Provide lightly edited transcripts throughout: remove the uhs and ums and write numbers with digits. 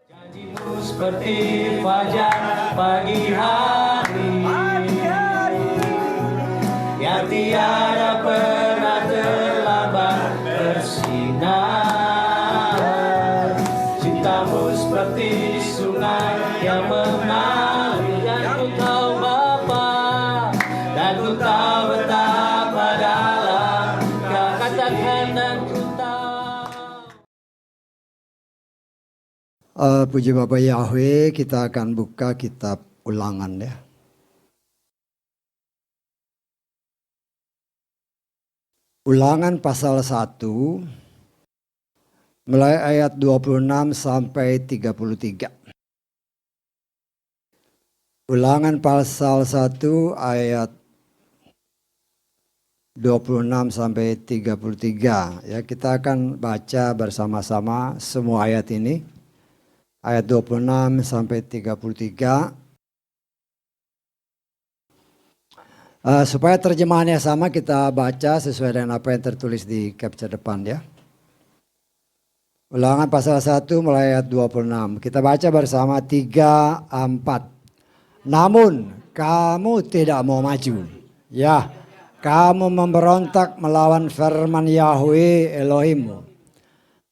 Janjimu seperti fajar pagi hari, yang tiada pernah terlambat bersinar. Cintamu seperti sungai yang mengalir, dan ku tahu Bapa, dan ku tahu betapa dalam Kau katakan dan ku tahu. Puji Bapa Yahweh, kita akan buka kitab Ulangan ya. Ulangan pasal 1 mulai ayat 26 sampai 33. Ulangan pasal 1 ayat 26 sampai 33. Ya, kita akan baca bersama-sama semua ayat ini. Ayat 26 sampai 33. Supaya terjemahannya sama, kita baca sesuai dengan apa yang tertulis di capture depan ya. Ulangan pasal 1 mulai ayat 26. Kita baca bersama 3, 4. Namun kamu tidak mau maju. Ya, kamu memberontak melawan firman Yahweh Elohimmu.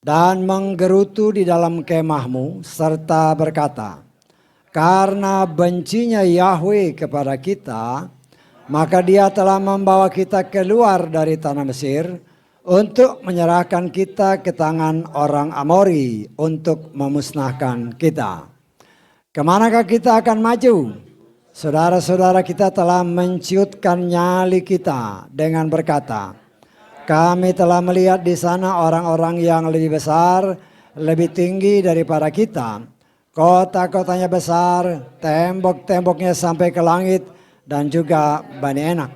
Dan menggerutu di dalam kemahmu serta berkata, karena bencinya Yahweh kepada kita, maka Dia telah membawa kita keluar dari tanah Mesir untuk menyerahkan kita ke tangan orang Amori untuk memusnahkan kita. Kemanakah kita akan maju? Saudara-saudara kita telah menciutkan nyali kita dengan berkata, kami telah melihat di sana orang-orang yang lebih besar, lebih tinggi daripada kita. Kota-kotanya besar, tembok-temboknya sampai ke langit, dan juga Bani Enak.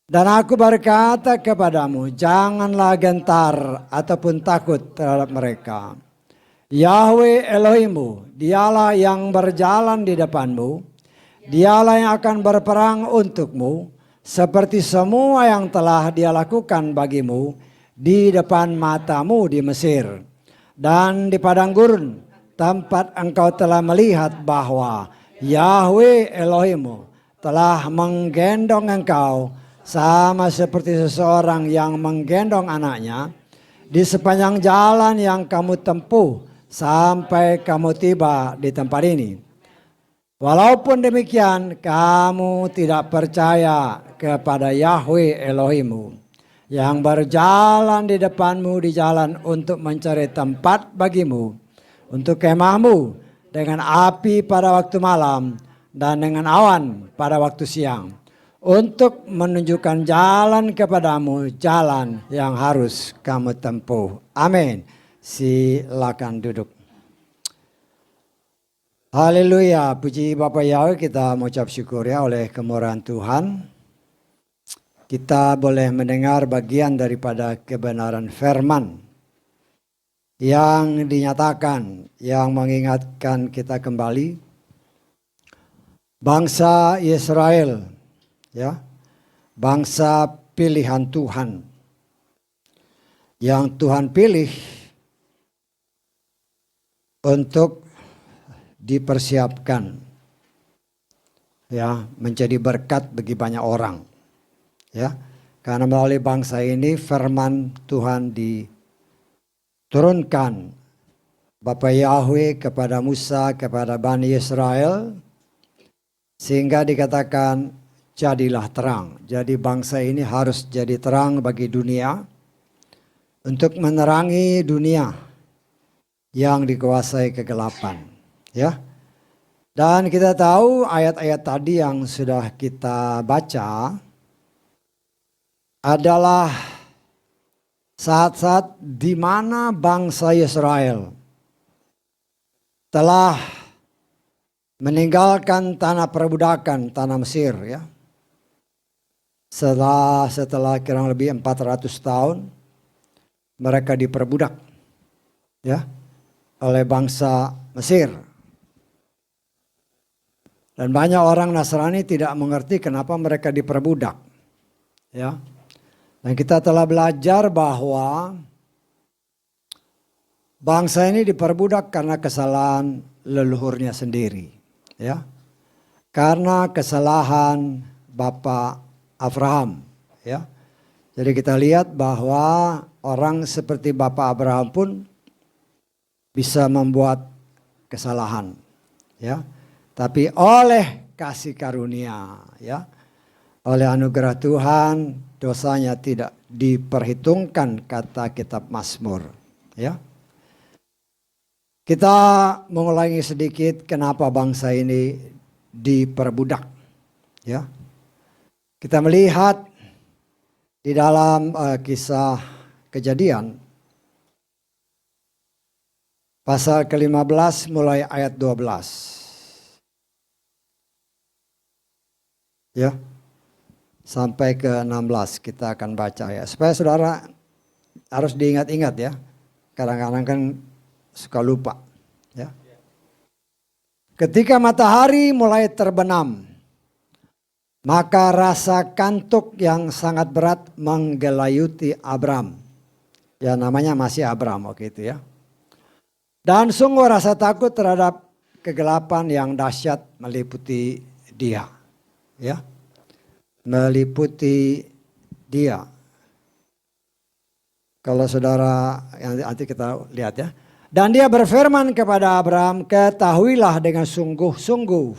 Dan aku berkata kepadamu, janganlah gentar ataupun takut terhadap mereka. Yahweh Elohimmu, Dialah yang berjalan di depanmu, Dialah yang akan berperang untukmu, seperti semua yang telah Dia lakukan bagimu di depan matamu di Mesir. Dan di padang gurun, tempat engkau telah melihat bahwa Yahweh Elohimmu telah menggendong engkau sama seperti seseorang yang menggendong anaknya di sepanjang jalan yang kamu tempuh sampai kamu tiba di tempat ini. Walaupun demikian, kamu tidak percaya kepada Yahweh Elohimmu yang berjalan di depanmu di jalan untuk mencari tempat bagimu untuk kemahmu dengan api pada waktu malam dan dengan awan pada waktu siang, untuk menunjukkan jalan kepadamu, jalan yang harus kamu tempuh. Amin. Silakan duduk. Haleluya, puji Bapa Yahweh, kita mengucap syukur ya oleh kemurahan Tuhan. Kita boleh mendengar bagian daripada kebenaran firman yang dinyatakan, yang mengingatkan kita kembali. Bangsa Israel, ya, bangsa pilihan Tuhan, yang Tuhan pilih untuk dipersiapkan, ya, menjadi berkat bagi banyak orang, ya, karena melalui bangsa ini firman Tuhan diturunkan Bapa Yahweh kepada Musa, kepada Bani Israel. Sehingga dikatakan jadilah terang. Jadi bangsa ini harus jadi terang bagi dunia untuk menerangi dunia yang dikuasai kegelapan. Ya. Dan kita tahu ayat-ayat tadi yang sudah kita baca adalah saat-saat di mana bangsa Israel telah meninggalkan tanah perbudakan, tanah Mesir ya. Setelah kurang lebih 400 tahun mereka diperbudak ya oleh bangsa Mesir. Dan banyak orang Nasrani tidak mengerti kenapa mereka diperbudak. Ya. Dan kita telah belajar bahwa bangsa ini diperbudak karena kesalahan leluhurnya sendiri. Ya. Karena kesalahan Bapak Abraham. Ya. Jadi kita lihat bahwa orang seperti Bapak Abraham pun bisa membuat kesalahan. Ya. Tapi oleh kasih karunia, ya, oleh anugerah Tuhan, dosanya tidak diperhitungkan, kata kitab Mazmur. Ya. Kita mengulangi sedikit kenapa bangsa ini diperbudak. Ya. Kita melihat di dalam kisah Kejadian pasal ke-15 mulai ayat 12. Ya. Sampai ke 16 kita akan baca ya. Supaya saudara harus diingat-ingat ya. Kadang-kadang kan suka lupa. Ya. Ketika matahari mulai terbenam, maka rasa kantuk yang sangat berat menggelayuti Abram. Ya namanya masih Abram waktu itu ya. Dan sungguh rasa takut terhadap kegelapan yang dahsyat meliputi dia. Ya. Meliputi dia. Kalau saudara yang nanti kita lihat ya. Dan dia berfirman kepada Abraham, ketahuilah dengan sungguh-sungguh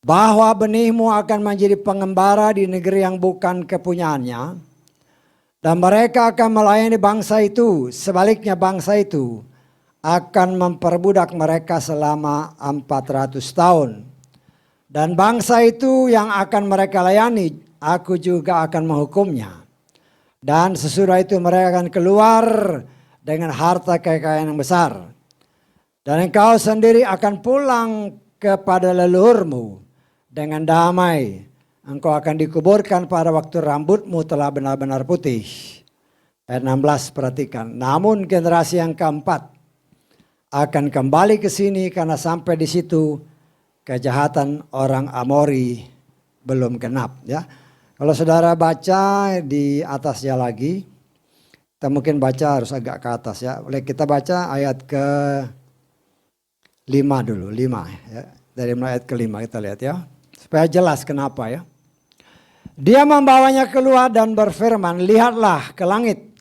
bahwa benihmu akan menjadi pengembara di negeri yang bukan kepunyaannya. Dan mereka akan melayani bangsa itu. Sebaliknya bangsa itu akan memperbudak mereka selama 400 tahun. Dan bangsa itu yang akan mereka layani, aku juga akan menghukumnya. Dan sesudah itu mereka akan keluar dengan harta kekayaan yang besar. Dan engkau sendiri akan pulang kepada leluhurmu dengan damai. Engkau akan dikuburkan pada waktu rambutmu telah benar-benar putih. Ayat 16 perhatikan. Namun generasi yang keempat akan kembali ke sini karena sampai di situ kejahatan orang Amori belum genap. Ya. Kalau saudara baca di atasnya lagi, kita mungkin baca harus agak ke atas ya. Boleh kita baca ayat ke 5 dulu, 5 ya. Dari ayat ke 5 kita lihat ya. Supaya jelas kenapa ya. Dia membawanya keluar dan berfirman, lihatlah ke langit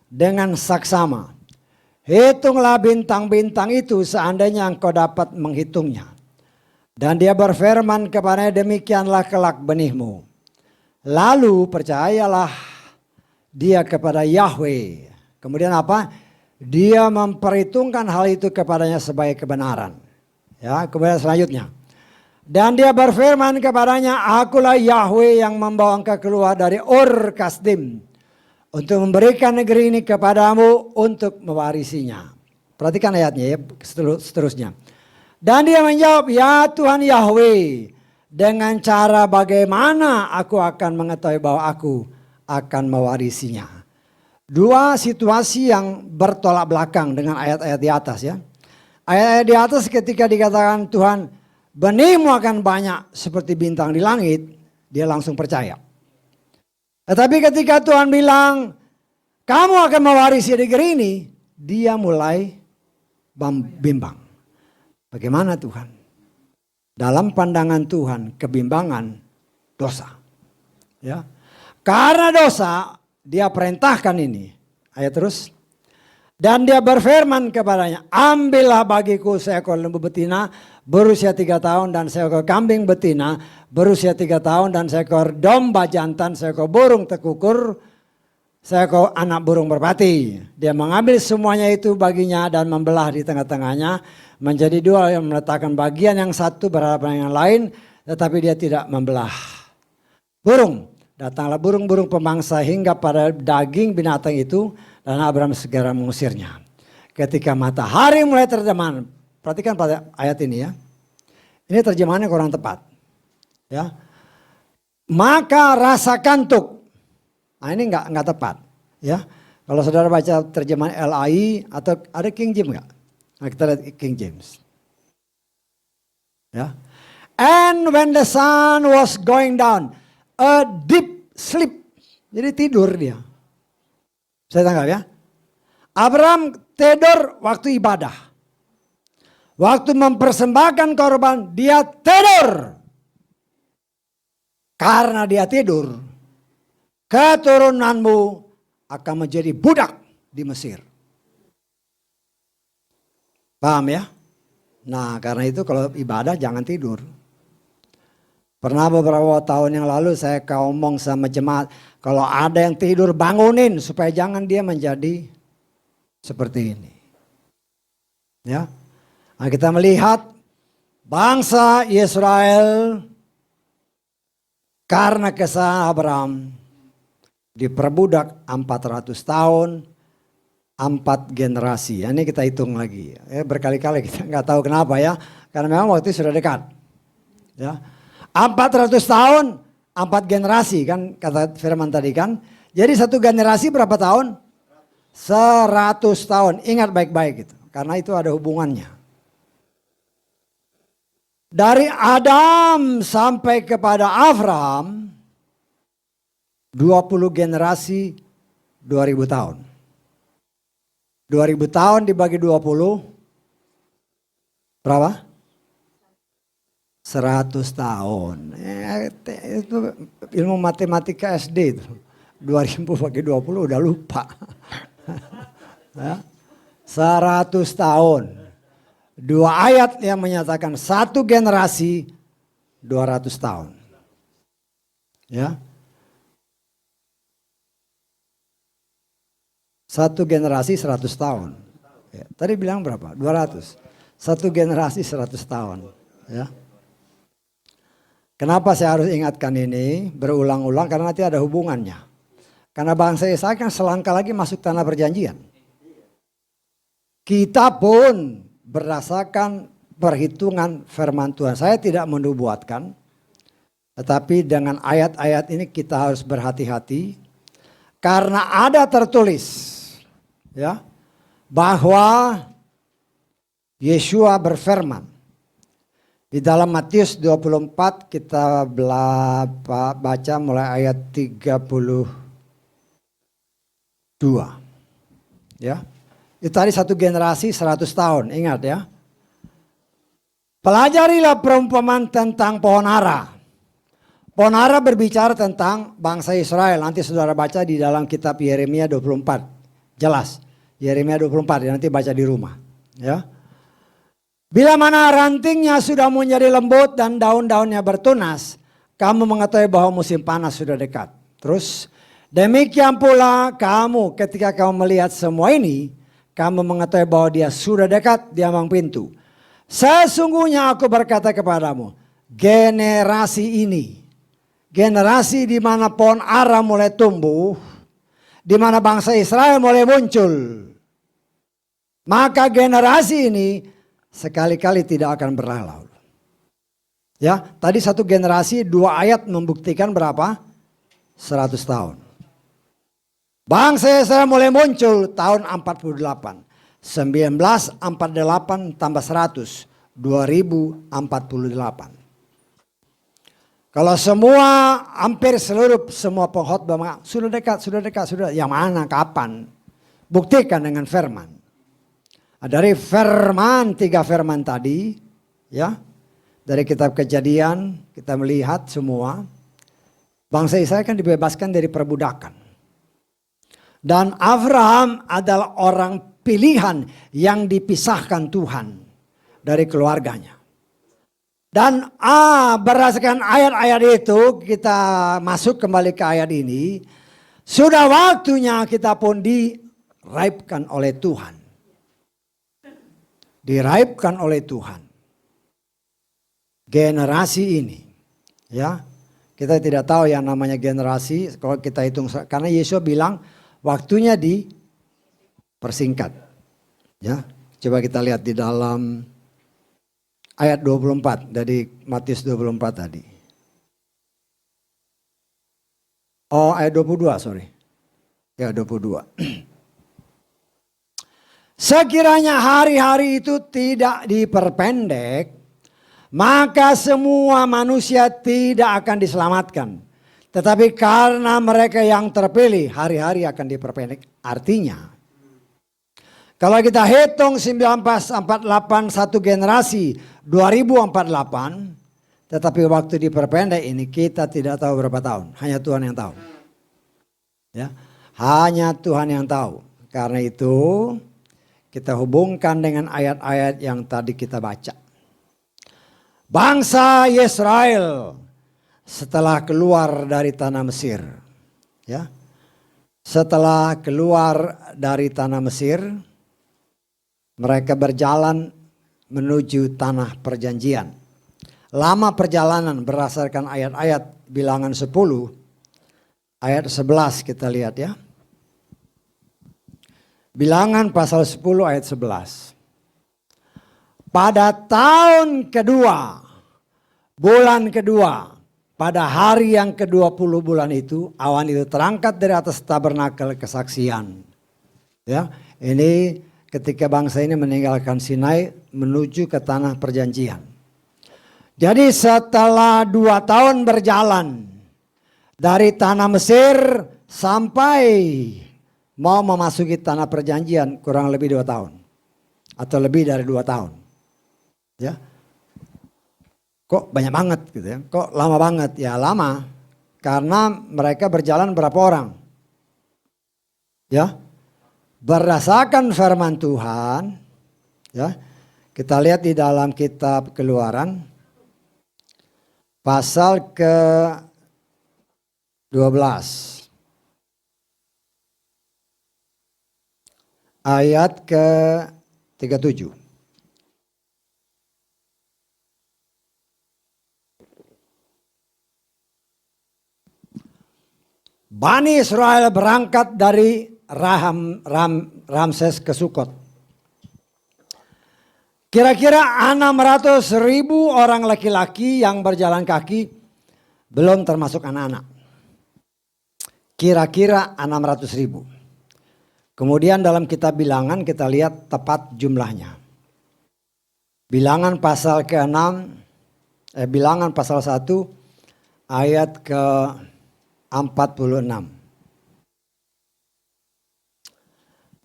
dengan saksama. Hitunglah bintang-bintang itu seandainya engkau dapat menghitungnya. Dan dia berfirman kepadanya, demikianlah kelak benihmu. Lalu percayalah dia kepada Yahweh. Kemudian apa? Dia memperhitungkan hal itu kepadanya sebagai kebenaran. Ya, kemudian selanjutnya. Dan dia berfirman kepadanya, akulah Yahweh yang membawa engkau keluar dari Ur Kasdim untuk memberikan negeri ini kepadamu untuk mewarisinya. Perhatikan ayatnya ya, seterusnya. Dan dia menjawab, ya Tuhan Yahweh, dengan cara bagaimana aku akan mengetahui bahwa aku akan mewarisinya. Dua situasi yang bertolak belakang dengan ayat-ayat di atas ya. Ayat-ayat di atas ketika dikatakan Tuhan, benihmu akan banyak seperti bintang di langit, dia langsung percaya. Tetapi ketika Tuhan bilang, kamu akan mewarisi negeri ini, dia mulai bimbang. Bagaimana Tuhan? Dalam pandangan Tuhan, kebimbangan dosa. Ya. Karena dosa, dia perintahkan ini. Ayat terus. Dan dia berfirman kepadanya, ambillah bagiku seekor lembu betina berusia 3 tahun dan seekor kambing betina berusia 3 tahun dan seekor domba jantan, seekor burung tekukur, seekor anak burung merpati. Dia mengambil semuanya itu baginya dan membelah di tengah-tengahnya menjadi dua, yang meletakkan bagian yang satu berhadapan yang lain, tetapi dia tidak membelah. Burung, datanglah burung-burung pemangsa hingga pada daging binatang itu, dan Abraham segera mengusirnya. Ketika matahari mulai terbenam, perhatikan pada ayat ini ya. Ini terjemahannya kurang tepat. Ya. Maka rasa kantuk. Nah ini enggak tepat. Ya. Kalau saudara baca terjemahan LAI atau ada King James enggak? Nah, kita lihat King James. Ya. And when the sun was going down, a deep sleep. Jadi tidur dia. Saya tangkap ya. Abraham tidur waktu ibadah. Waktu mempersembahkan korban dia tidur. Karena dia tidur, keturunanmu akan menjadi budak di Mesir. Paham ya? Nah, karena itu kalau ibadah jangan tidur. Pernah beberapa tahun yang lalu saya ngomong sama jemaat, kalau ada yang tidur bangunin supaya jangan dia menjadi seperti ini. Ya. Nah, kita melihat bangsa Israel karena kesalahan Abraham diperbudak 400 tahun, 4 generasi. Ini kita hitung lagi. Berkali-kali kita nggak tahu kenapa ya. Karena memang waktu itu sudah dekat. Ya. 400 tahun, 4 generasi kan kata firman tadi kan. Jadi satu generasi berapa tahun? 100 tahun. Ingat baik-baik itu. Karena itu ada hubungannya. Dari Adam sampai kepada Abraham 20 generasi 2000 tahun. 2000 tahun dibagi 20 berapa? 100 tahun. Itu ilmu matematika SD itu. 2000 bagi 20 udah lupa. 100 tahun. 2 ayat yang menyatakan satu generasi 200 tahun. Ya. Satu generasi 100 tahun. Ya, tadi bilang berapa? 200. Satu generasi 100 tahun. Ya. Kenapa saya harus ingatkan ini berulang-ulang? Karena nanti ada hubungannya. Karena bangsa Israel kan selangkah lagi masuk tanah perjanjian. Kita pun berdasarkan perhitungan firman Tuhan. Saya tidak menubuatkan. Tetapi dengan ayat-ayat ini kita harus berhati-hati. Karena ada tertulis. Ya, bahwa Yeshua berfirman. Di dalam Matius 24 kita baca mulai ayat 32. Ya. Itu tadi satu generasi 100 tahun, ingat ya. Pelajarilah perumpamaan tentang pohon ara. Pohon ara berbicara tentang bangsa Israel. Nanti saudara baca di dalam kitab Yeremia 24. Jelas, Yeremia 24 nanti baca di rumah. Ya. Bila mana rantingnya sudah menjadi lembut dan daun-daunnya bertunas, kamu mengetahui bahwa musim panas sudah dekat. Terus, demikian pula kamu ketika kamu melihat semua ini, kamu mengetahui bahwa dia sudah dekat di ambang pintu. Sesungguhnya aku berkata kepadamu, generasi ini, generasi di mana pohon ara mulai tumbuh, di mana bangsa Israel mulai muncul, maka generasi ini sekali-kali tidak akan berlalu. Ya, tadi satu generasi 2 ayat membuktikan berapa? 100 tahun. Bangsa Israel mulai muncul tahun 48. 1948 tambah 100. 2048. Kalau semua, hampir semua pengkhotbah sudah dekat, sudah. Yang mana, kapan? Buktikan dengan firman. Dari firman, 3 firman tadi. Ya, dari kitab Kejadian kita melihat semua. Bangsa Israel kan dibebaskan dari perbudakan. Dan Abraham adalah orang pilihan yang dipisahkan Tuhan dari keluarganya. Dan berdasarkan ayat-ayat itu kita masuk kembali ke ayat ini. Sudah waktunya kita pun diraibkan oleh Tuhan. Diraibkan oleh Tuhan. Generasi ini. Ya, kita tidak tahu yang namanya generasi. Kalau kita hitung, karena Yesus bilang waktunya dipersingkat. Ya, coba kita lihat di dalam ayat 24 dari Matius 24 tadi. Oh, ayat 22, sorry. Ya, 22. Sekiranya hari-hari itu tidak diperpendek, maka semua manusia tidak akan diselamatkan. Tetapi karena mereka yang terpilih, hari-hari akan diperpendek. Artinya, kalau kita hitung 1948 satu generasi 2048, tetapi waktu diperpendek ini kita tidak tahu berapa tahun. Hanya Tuhan yang tahu. Ya, hanya Tuhan yang tahu. Karena itu kita hubungkan dengan ayat-ayat yang tadi kita baca. Bangsa Israel setelah keluar dari tanah Mesir, ya, setelah keluar dari tanah Mesir, mereka berjalan menuju tanah perjanjian. Lama perjalanan berdasarkan ayat-ayat Bilangan 10, ayat 11 kita lihat ya. Bilangan pasal 10 ayat 11. Pada tahun kedua, bulan kedua, pada hari yang ke-20 bulan itu, awan itu terangkat dari atas tabernakel kesaksian. Ya, ini ketika bangsa ini meninggalkan Sinai menuju ke tanah perjanjian. Jadi setelah 2 tahun berjalan dari tanah Mesir sampai mau memasuki tanah perjanjian kurang lebih 2 tahun. Atau lebih dari 2 tahun. Ya. Kok banyak banget gitu ya. Kok lama banget? Ya lama. Karena mereka berjalan berapa orang? Ya. Berdasarkan firman Tuhan, ya. Kita lihat di dalam kitab Keluaran pasal ke-12 ayat ke-37. Bani Israel berangkat dari Ramses ke Sukot. Kira-kira 600.000 orang laki-laki yang berjalan kaki, belum termasuk anak-anak. Kira-kira 600.000. Kemudian dalam kitab Bilangan kita lihat tepat jumlahnya. Bilangan pasal ke-6, Bilangan pasal 1 ayat ke-46.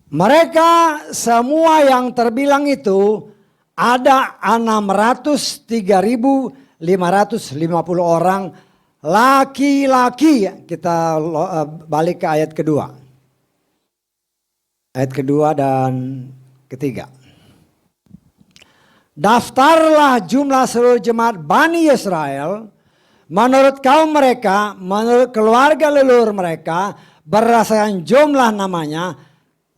Mereka semua yang terbilang itu ada 603.550 orang laki-laki. Kita balik ke ayat kedua. Ayat kedua dan ketiga. Daftarlah jumlah seluruh jemaat Bani Israel menurut kaum mereka, menurut keluarga leluhur mereka, berdasarkan jumlah namanya,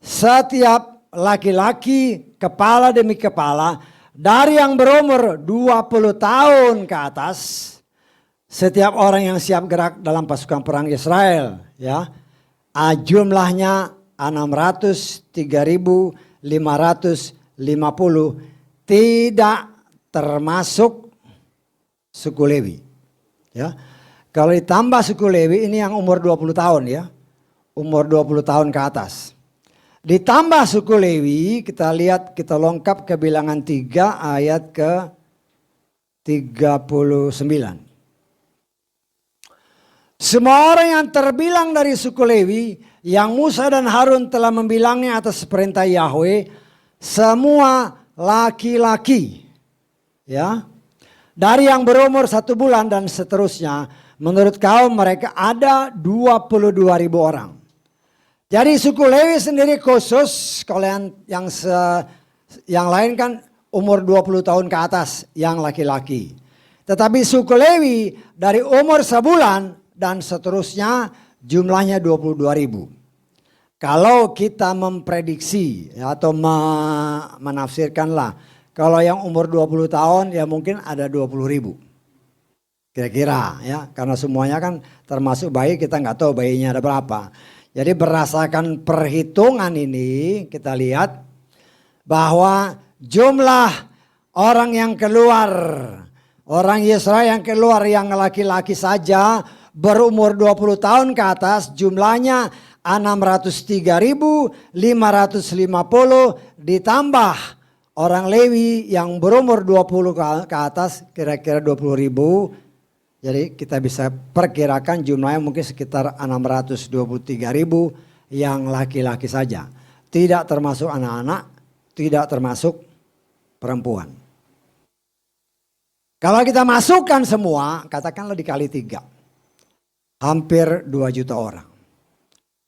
setiap laki-laki kepala demi kepala, dari yang berumur 20 tahun ke atas, setiap orang yang siap gerak dalam pasukan perang Israel, ya, jumlahnya 603.550, tidak termasuk suku Lewi. Ya, kalau ditambah suku Lewi ini yang umur 20 tahun ya, umur 20 tahun ke atas. Ditambah suku Lewi, kita lihat, kita lengkap ke Bilangan 3 ayat ke 39. Semua orang yang terbilang dari suku Lewi, yang Musa dan Harun telah membilangnya atas perintah Yahweh, semua laki-laki, ya, dari yang berumur 1 bulan dan seterusnya, menurut kaum mereka ada 22.000 orang. Jadi suku Lewi sendiri khusus, kalau yang lain kan umur 20 tahun ke atas yang laki-laki. Tetapi suku Lewi dari umur sebulan dan seterusnya jumlahnya 22.000. Kalau kita memprediksi atau menafsirkanlah, kalau yang umur 20 tahun ya mungkin ada 20.000. Kira-kira ya, karena semuanya kan termasuk bayi, kita nggak tahu bayinya ada berapa. Jadi berdasarkan perhitungan ini kita lihat bahwa jumlah orang yang keluar, orang Israel yang keluar yang laki-laki saja berumur 20 tahun ke atas jumlahnya 603.550 ditambah orang Lewi yang berumur 20 ke atas kira-kira 20.000, Jadi kita bisa perkirakan jumlahnya mungkin sekitar 623.000 yang laki-laki saja. Tidak termasuk anak-anak, tidak termasuk perempuan. Kalau kita masukkan semua, katakanlah dikali 3. Hampir 2 juta orang.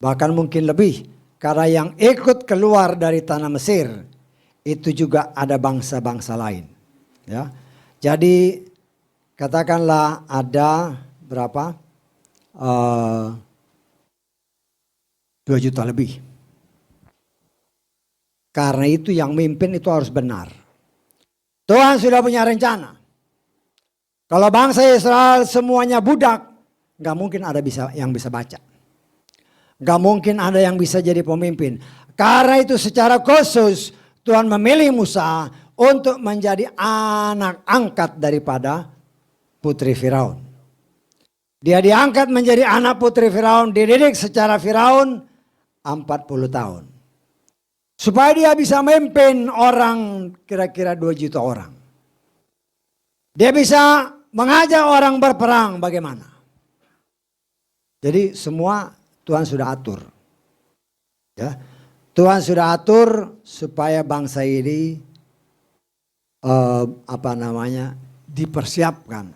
Bahkan mungkin lebih. Karena yang ikut keluar dari tanah Mesir, itu juga ada bangsa-bangsa lain. Ya. Jadi katakanlah ada berapa? 2 juta lebih. Karena itu yang mimpin itu harus benar. Tuhan sudah punya rencana. Kalau bangsa Israel semuanya budak, gak mungkin ada yang bisa baca. Gak mungkin ada yang bisa jadi pemimpin. Karena itu secara khusus Tuhan memilih Musa untuk menjadi anak angkat daripada putri Firaun. Dia diangkat menjadi anak putri Firaun, dididik secara Firaun 40 tahun. Supaya dia bisa memimpin orang kira-kira 2 juta orang. Dia bisa mengajak orang berperang bagaimana. Jadi semua Tuhan sudah atur. Ya. Tuhan sudah atur supaya bangsa ini dipersiapkan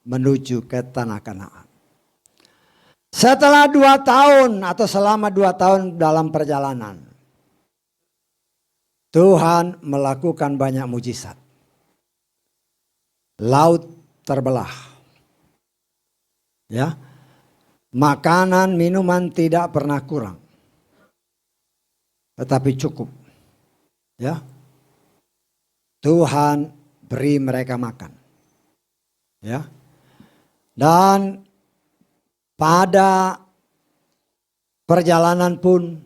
menuju ke tanah Kanaan. Setelah 2 tahun atau selama 2 tahun dalam perjalanan, Tuhan melakukan banyak mujizat. Laut terbelah. Ya. Makanan, minuman tidak pernah kurang. Tetapi cukup. Ya. Tuhan beri mereka makan. Ya. Dan pada perjalanan pun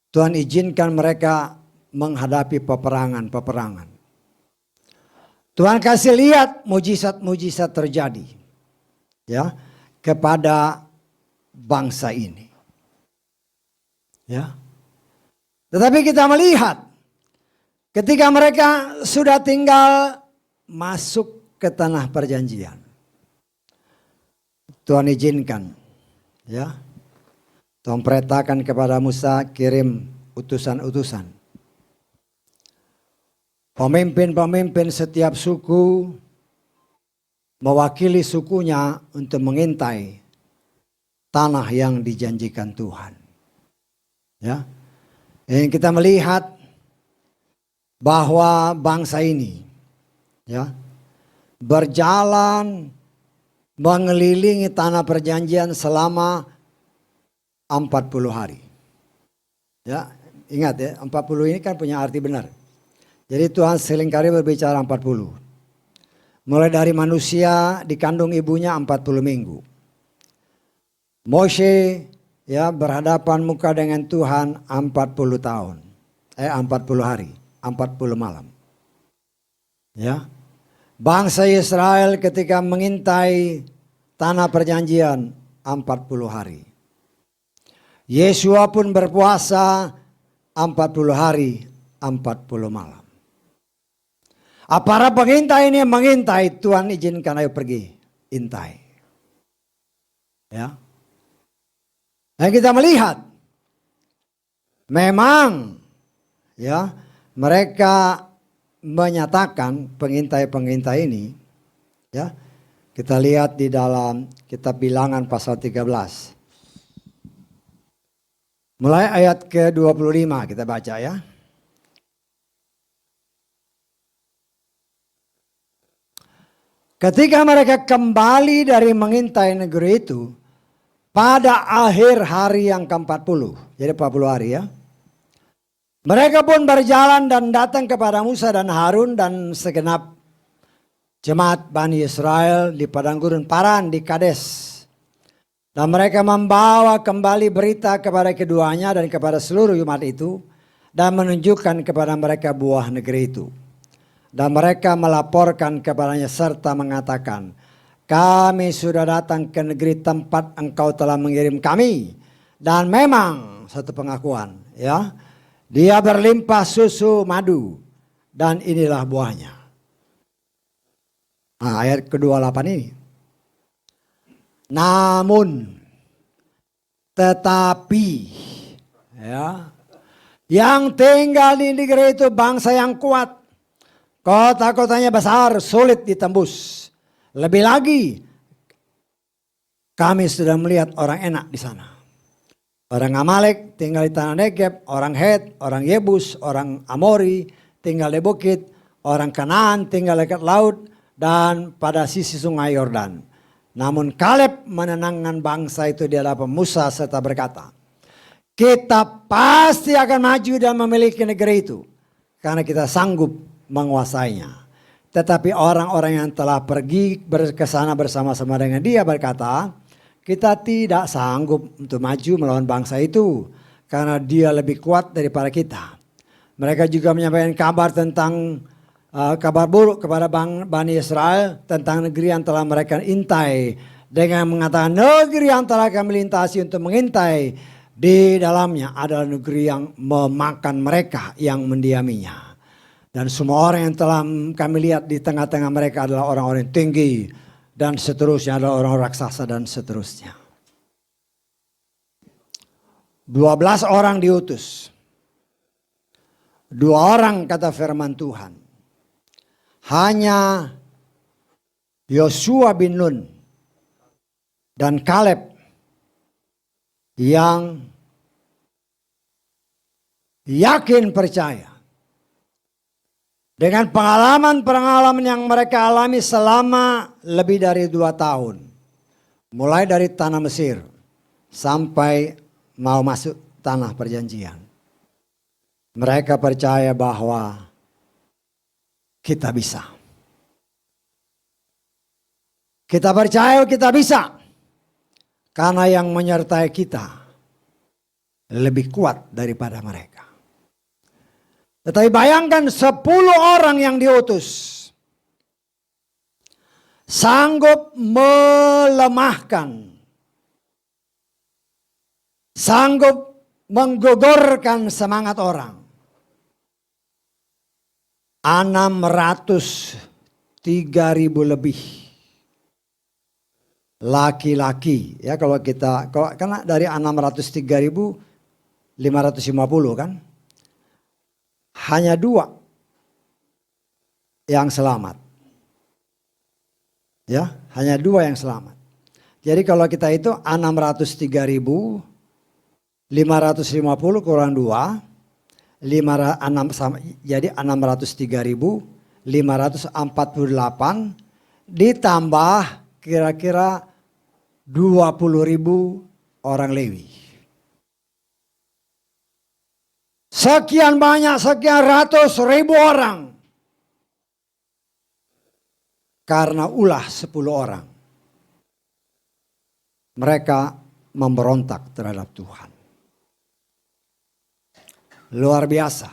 Tuhan izinkan mereka menghadapi peperangan. Tuhan kasih lihat mujizat-mujizat terjadi. Ya. Kepada bangsa ini. Ya. Tetapi kita melihat ketika mereka sudah tinggal masuk ke tanah perjanjian. Tuhan izinkan, ya. Tuhan perintahkan kepada Musa kirim utusan-utusan. Pemimpin-pemimpin setiap suku mewakili sukunya untuk mengintai tanah yang dijanjikan Tuhan. Ya. Yang kita melihat bahwa bangsa ini ya berjalan mengelilingi tanah perjanjian selama 40 hari. Ya, ingat ya, 40 ini kan punya arti benar. Jadi Tuhan seringkali berbicara 40. Mulai dari manusia dikandung ibunya 40 minggu. Moshe ya berhadapan muka dengan Tuhan 40 tahun. 40 hari, 40 malam. Ya. Bangsa Israel ketika mengintai tanah perjanjian 40 hari. Yesua pun berpuasa 40 hari, 40 malam. Para pengintai ini mengintai, Tuhan izinkan ayo pergi, intai. Ya. Dan kita melihat memang ya mereka menyatakan pengintai-pengintai ini ya. Kita lihat di dalam kitab Bilangan pasal 13. Mulai ayat ke-25 kita baca ya. Ketika mereka kembali dari mengintai negeri itu, pada akhir hari yang ke-40, jadi 40 hari ya. Mereka pun berjalan dan datang kepada Musa dan Harun dan segenap jemaat Bani Israel di padang gurun Paran di Kades. Dan mereka membawa kembali berita kepada keduanya dan kepada seluruh umat itu dan menunjukkan kepada mereka buah negeri itu. Dan mereka melaporkan kepadanya serta mengatakan, kami sudah datang ke negeri tempat engkau telah mengirim kami. Dan memang satu pengakuan ya. Dia berlimpah susu madu. Dan inilah buahnya. Nah, ayat ke-28 ini. namun, tetapi, ya, yang tinggal di negeri itu bangsa yang kuat, kota-kotanya besar, sulit ditembus. Lebih lagi, kami sudah melihat orang enak di sana. Orang Amalek tinggal di tanah Negeb, orang Het, orang Yebus, orang Amori tinggal di bukit, orang Kanaan tinggal dekat laut dan pada sisi sungai Yordan. Namun Kaleb menenangkan bangsa itu di hadapan Musa serta berkata, kita pasti akan maju dan memiliki negeri itu karena kita sanggup menguasainya. Tetapi orang-orang yang telah pergi ke sana bersama-sama dengan dia berkata, kita tidak sanggup untuk maju melawan bangsa itu karena dia lebih kuat daripada kita. Mereka juga menyampaikan kabar tentang kabar buruk kepada Bani Israel tentang negeri yang telah mereka intai dengan mengatakan negeri yang telah kami lintasi untuk mengintai di dalamnya adalah negeri yang memakan mereka yang mendiaminya. Dan semua orang yang telah kami lihat di tengah-tengah mereka adalah orang-orang yang tinggi dan seterusnya adalah orang raksasa dan seterusnya. 12 orang diutus. 2 orang kata firman Tuhan. Hanya Yosua bin Nun dan Kaleb yang yakin percaya. Dengan pengalaman-pengalaman yang mereka alami selama lebih dari 2 tahun. Mulai dari tanah Mesir sampai mau masuk tanah perjanjian. Mereka percaya bahwa kita bisa. Kita percaya kita bisa. Karena yang menyertai kita lebih kuat daripada mereka. Tetapi bayangkan 10 orang yang diutus. Sanggup melemahkan. Sanggup menggugurkan semangat orang. 603.000 lebih laki-laki ya kalau karena dari 603.550 kan hanya 2 yang selamat ya hanya 2 yang selamat. Jadi kalau kita itu 603.550 kurang 2 jadi 603.548 ditambah kira-kira 20.000 orang Lewi. Sekian banyak, sekian ratus ribu orang. Karena ulah 10 orang. Mereka memberontak terhadap Tuhan. Luar biasa.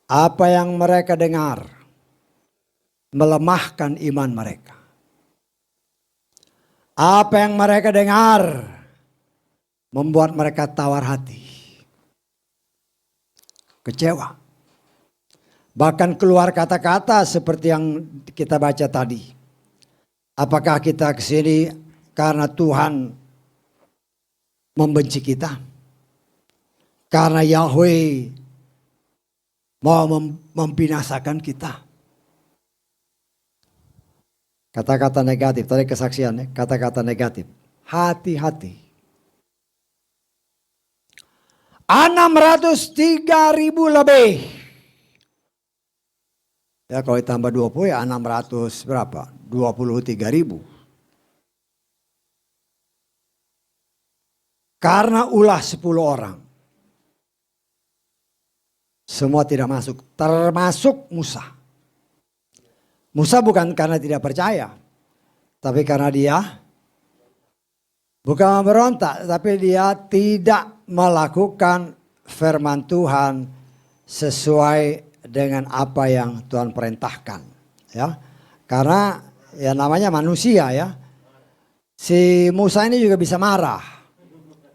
Apa yang mereka dengar melemahkan iman mereka. Apa yang mereka dengar membuat mereka tawar hati. Kecewa. Bahkan keluar kata-kata seperti yang kita baca tadi. Apakah kita ke sini karena Tuhan membenci kita? Karena Yahweh mau membinasakan kita. Kata-kata negatif, tadi kesaksian, kata-kata negatif. Hati-hati. 603.000 lebih. Ya kalau ditambah 20 ya 600 berapa? 23.000. Karena ulah 10 orang. Semua tidak masuk, termasuk Musa. Musa bukan karena tidak percaya, tapi karena dia bukan memberontak, tapi dia tidak melakukan firman Tuhan sesuai dengan apa yang Tuhan perintahkan. Ya, karena ya namanya manusia ya. Si Musa ini juga bisa marah.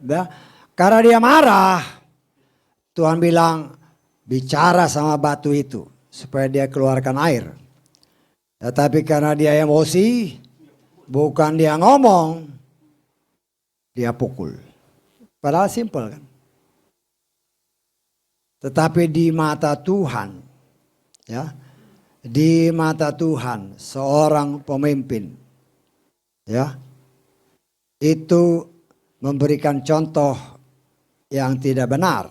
Ya, karena dia marah, Tuhan bilang, bicara sama batu itu supaya dia keluarkan air. Tetapi karena dia emosi, Bukan dia ngomong, dia pukul. Padahal simpel kan. Tetapi di mata Tuhan, ya, di mata Tuhan seorang pemimpin, ya, itu memberikan contoh yang tidak benar,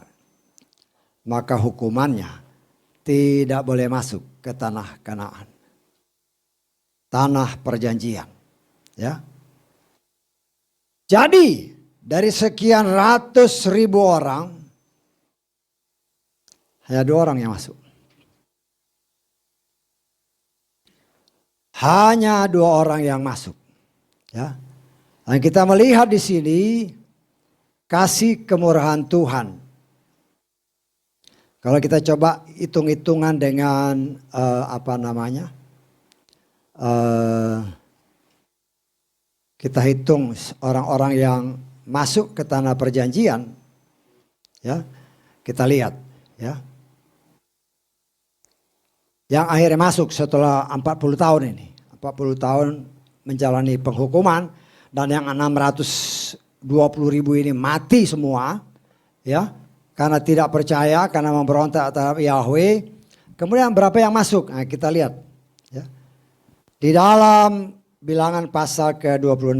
maka hukumannya tidak boleh masuk ke tanah Kanaan, tanah perjanjian. Ya. Jadi dari sekian ratus ribu orang, hanya 2 orang yang masuk. Hanya 2 orang yang masuk. Ya. Dan kita melihat di sini kasih kemurahan Tuhan. Kalau kita coba hitung-hitungan dengan kita hitung orang-orang yang masuk ke tanah perjanjian, ya, kita lihat, ya, yang akhirnya masuk setelah 40 tahun ini, 40 tahun menjalani penghukuman, dan yang 620.000 ini mati semua, ya, karena tidak percaya, karena memberontak terhadap Yahweh. Kemudian berapa yang masuk? Nah, kita lihat, ya, di dalam Bilangan pasal ke-26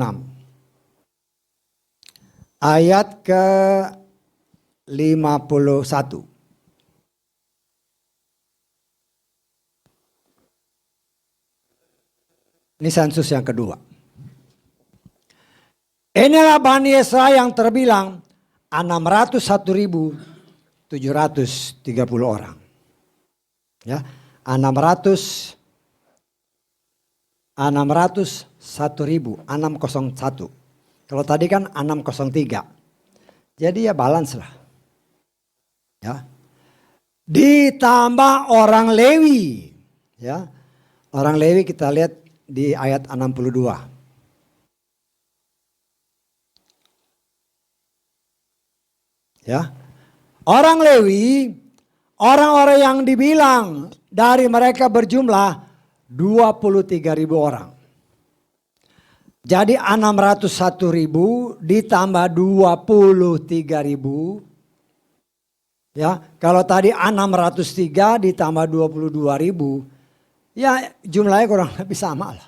ayat ke-51. Ini sensus yang kedua. Inilah Bani Israel yang terbilang 601.730 orang. Ya, 601.601. Kalau tadi kan 603. Jadi ya balance lah. Ya. Ditambah orang Lewi. Ya. Orang Lewi kita lihat di ayat 62. Ya. Orang Lewi, orang-orang yang dibilang dari mereka berjumlah 23.000 orang. Jadi 601.000 ditambah 23.000. Ya, kalau tadi 603 ditambah 22.000, ya jumlahnya kurang lebih sama lah.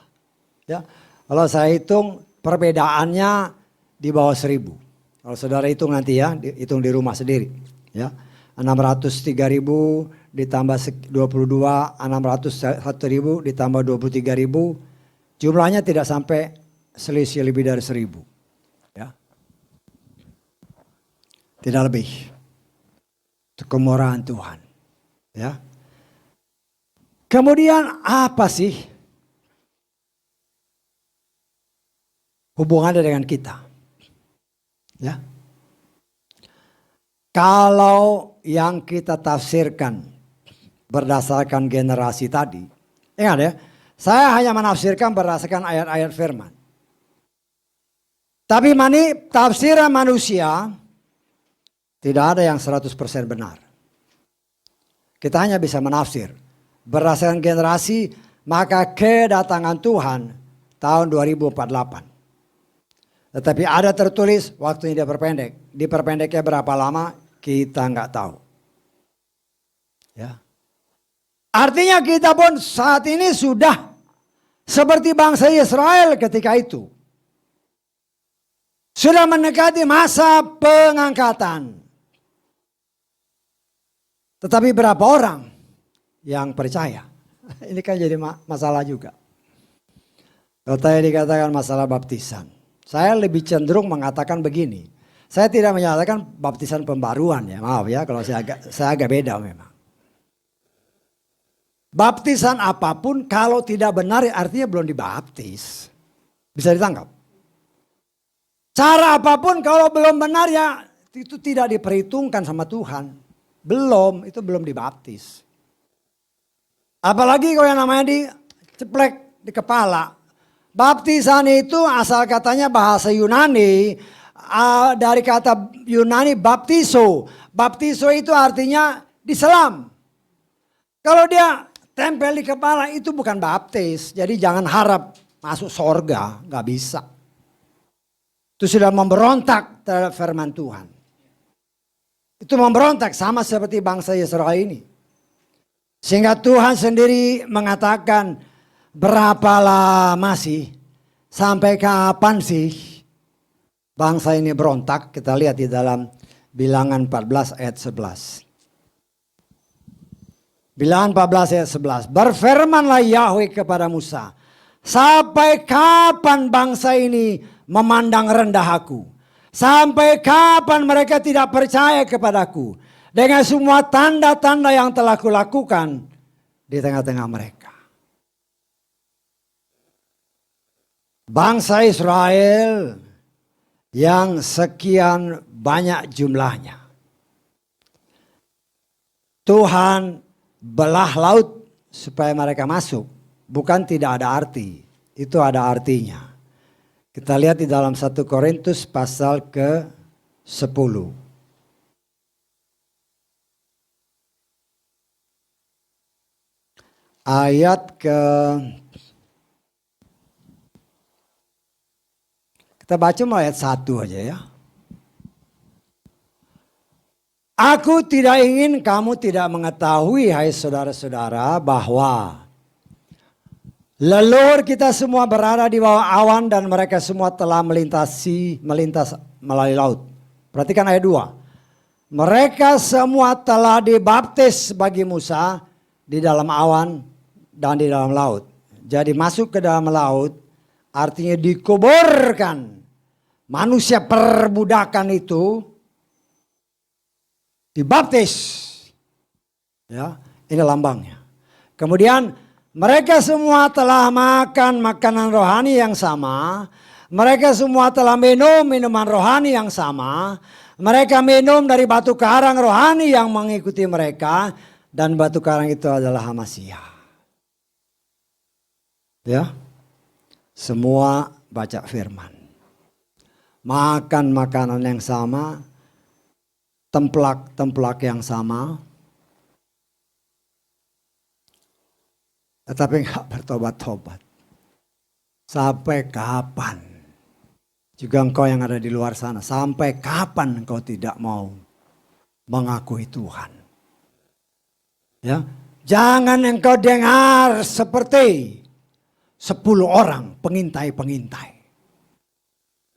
Ya, kalau saya hitung perbedaannya di bawah 1.000. Kalau saudara hitung nanti ya, hitung di rumah sendiri. Ya, 603.000 ditambah 22, 601.000 ditambah 23.000, jumlahnya tidak sampai selisih lebih dari 1.000. Ya. Tidak lebih. Itu kemurahan Tuhan. Ya. Kemudian apa sih hubungannya dengan kita? Ya. Kalau yang kita tafsirkan berdasarkan generasi tadi, ingat ya, saya hanya menafsirkan berdasarkan ayat-ayat firman. Tapi tafsiran manusia tidak ada yang 100% benar. Kita hanya bisa menafsir berdasarkan generasi, maka kedatangan Tuhan tahun 2048. Tetapi ada tertulis waktunya diperpendek. Diperpendeknya berapa lama kita nggak tahu. Ya. Artinya kita pun saat ini sudah seperti bangsa Israel ketika itu. Sudah mendekati masa pengangkatan. Tetapi berapa orang yang percaya? Ini kan jadi masalah juga. Kalau tadi dikatakan masalah baptisan. Saya lebih cenderung mengatakan begini. Saya tidak menyatakan baptisan pembaruan ya. Maaf ya kalau saya agak beda memang. Baptisan apapun kalau tidak benar artinya belum dibaptis. Bisa ditangkap. Cara apapun kalau belum benar ya itu tidak diperhitungkan sama Tuhan. Belum, itu belum dibaptis. Apalagi kalau yang namanya diceplek di kepala. Baptisan itu asal katanya bahasa Yunani, dari kata Yunani baptiso. Baptiso itu artinya diselam. Kalau dia tempel di kepala itu bukan baptis. Jadi jangan harap masuk sorga, nggak bisa. Itu sudah memberontak terhadap firman Tuhan. Itu memberontak sama seperti bangsa Israel ini. Sehingga Tuhan sendiri mengatakan, berapa lama sih, sampai kapan sih bangsa ini berontak? Kita lihat di dalam Bilangan 14 ayat 11. Bilangan 14 ayat 11. Berfirmanlah Yahweh kepada Musa, sampai kapan bangsa ini memandang rendah aku? Sampai kapan mereka tidak percaya kepadaku dengan semua tanda-tanda yang telah kulakukan di tengah-tengah mereka? Bangsa Israel yang sekian banyak jumlahnya, Tuhan belah laut supaya mereka masuk. Bukan tidak ada arti, itu ada artinya. Kita lihat di dalam 1 Korintus pasal ke-10. Ayat kita baca ayat 1 aja ya. Aku tidak ingin kamu tidak mengetahui, hai saudara-saudara, bahwa leluhur kita semua berada di bawah awan dan mereka semua telah melintas melalui laut. Perhatikan ayat 2. Mereka semua telah dibaptis bagi Musa di dalam awan dan di dalam laut. Jadi masuk ke dalam laut artinya dikuburkan. Manusia perbudakan itu dibaptis. Ya, ini lambangnya. Kemudian mereka semua telah makan makanan rohani yang sama. Mereka semua telah minum minuman rohani yang sama. Mereka minum dari batu karang rohani yang mengikuti mereka. Dan batu karang itu adalah Hamasyah. Ya, semua baca firman. Makan makanan yang sama. Templak yang sama. Tetapi enggak bertobat-tobat. Sampai kapan? Juga engkau yang ada di luar sana. Sampai kapan engkau tidak mau mengakui Tuhan? Ya, jangan engkau dengar seperti 10 orang pengintai-pengintai.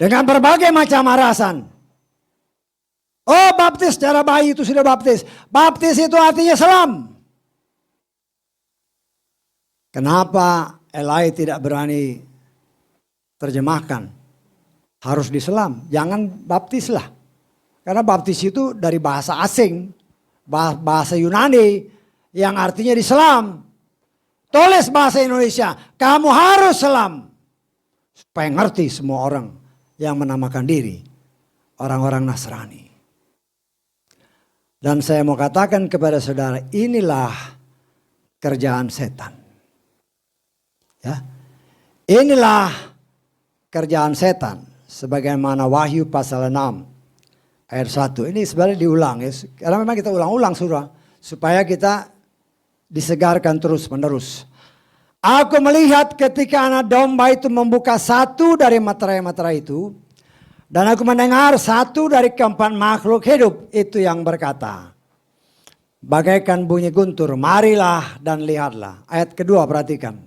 Dengan berbagai macam alasan. Oh, baptis secara bayi itu sudah baptis. Baptis itu artinya selam. Kenapa Elai tidak berani terjemahkan? Harus diselam, jangan baptislah. Karena baptis itu dari bahasa asing, bahasa Yunani yang artinya diselam. Tulis bahasa Indonesia, kamu harus selam. Supaya ngerti semua orang yang menamakan diri orang-orang Nasrani. Dan saya mau katakan kepada saudara, inilah kerjaan setan. Ya. Inilah kerjaan setan. Sebagaimana Wahyu pasal 6 ayat 1. Ini sebenarnya diulang ya. Karena memang kita ulang-ulang surah. Supaya kita disegarkan terus menerus. Aku melihat ketika anak domba itu membuka satu dari materai-materai itu. Dan aku mendengar satu dari keempat makhluk hidup itu yang berkata. Bagaikan bunyi guntur, marilah dan lihatlah. Ayat kedua perhatikan.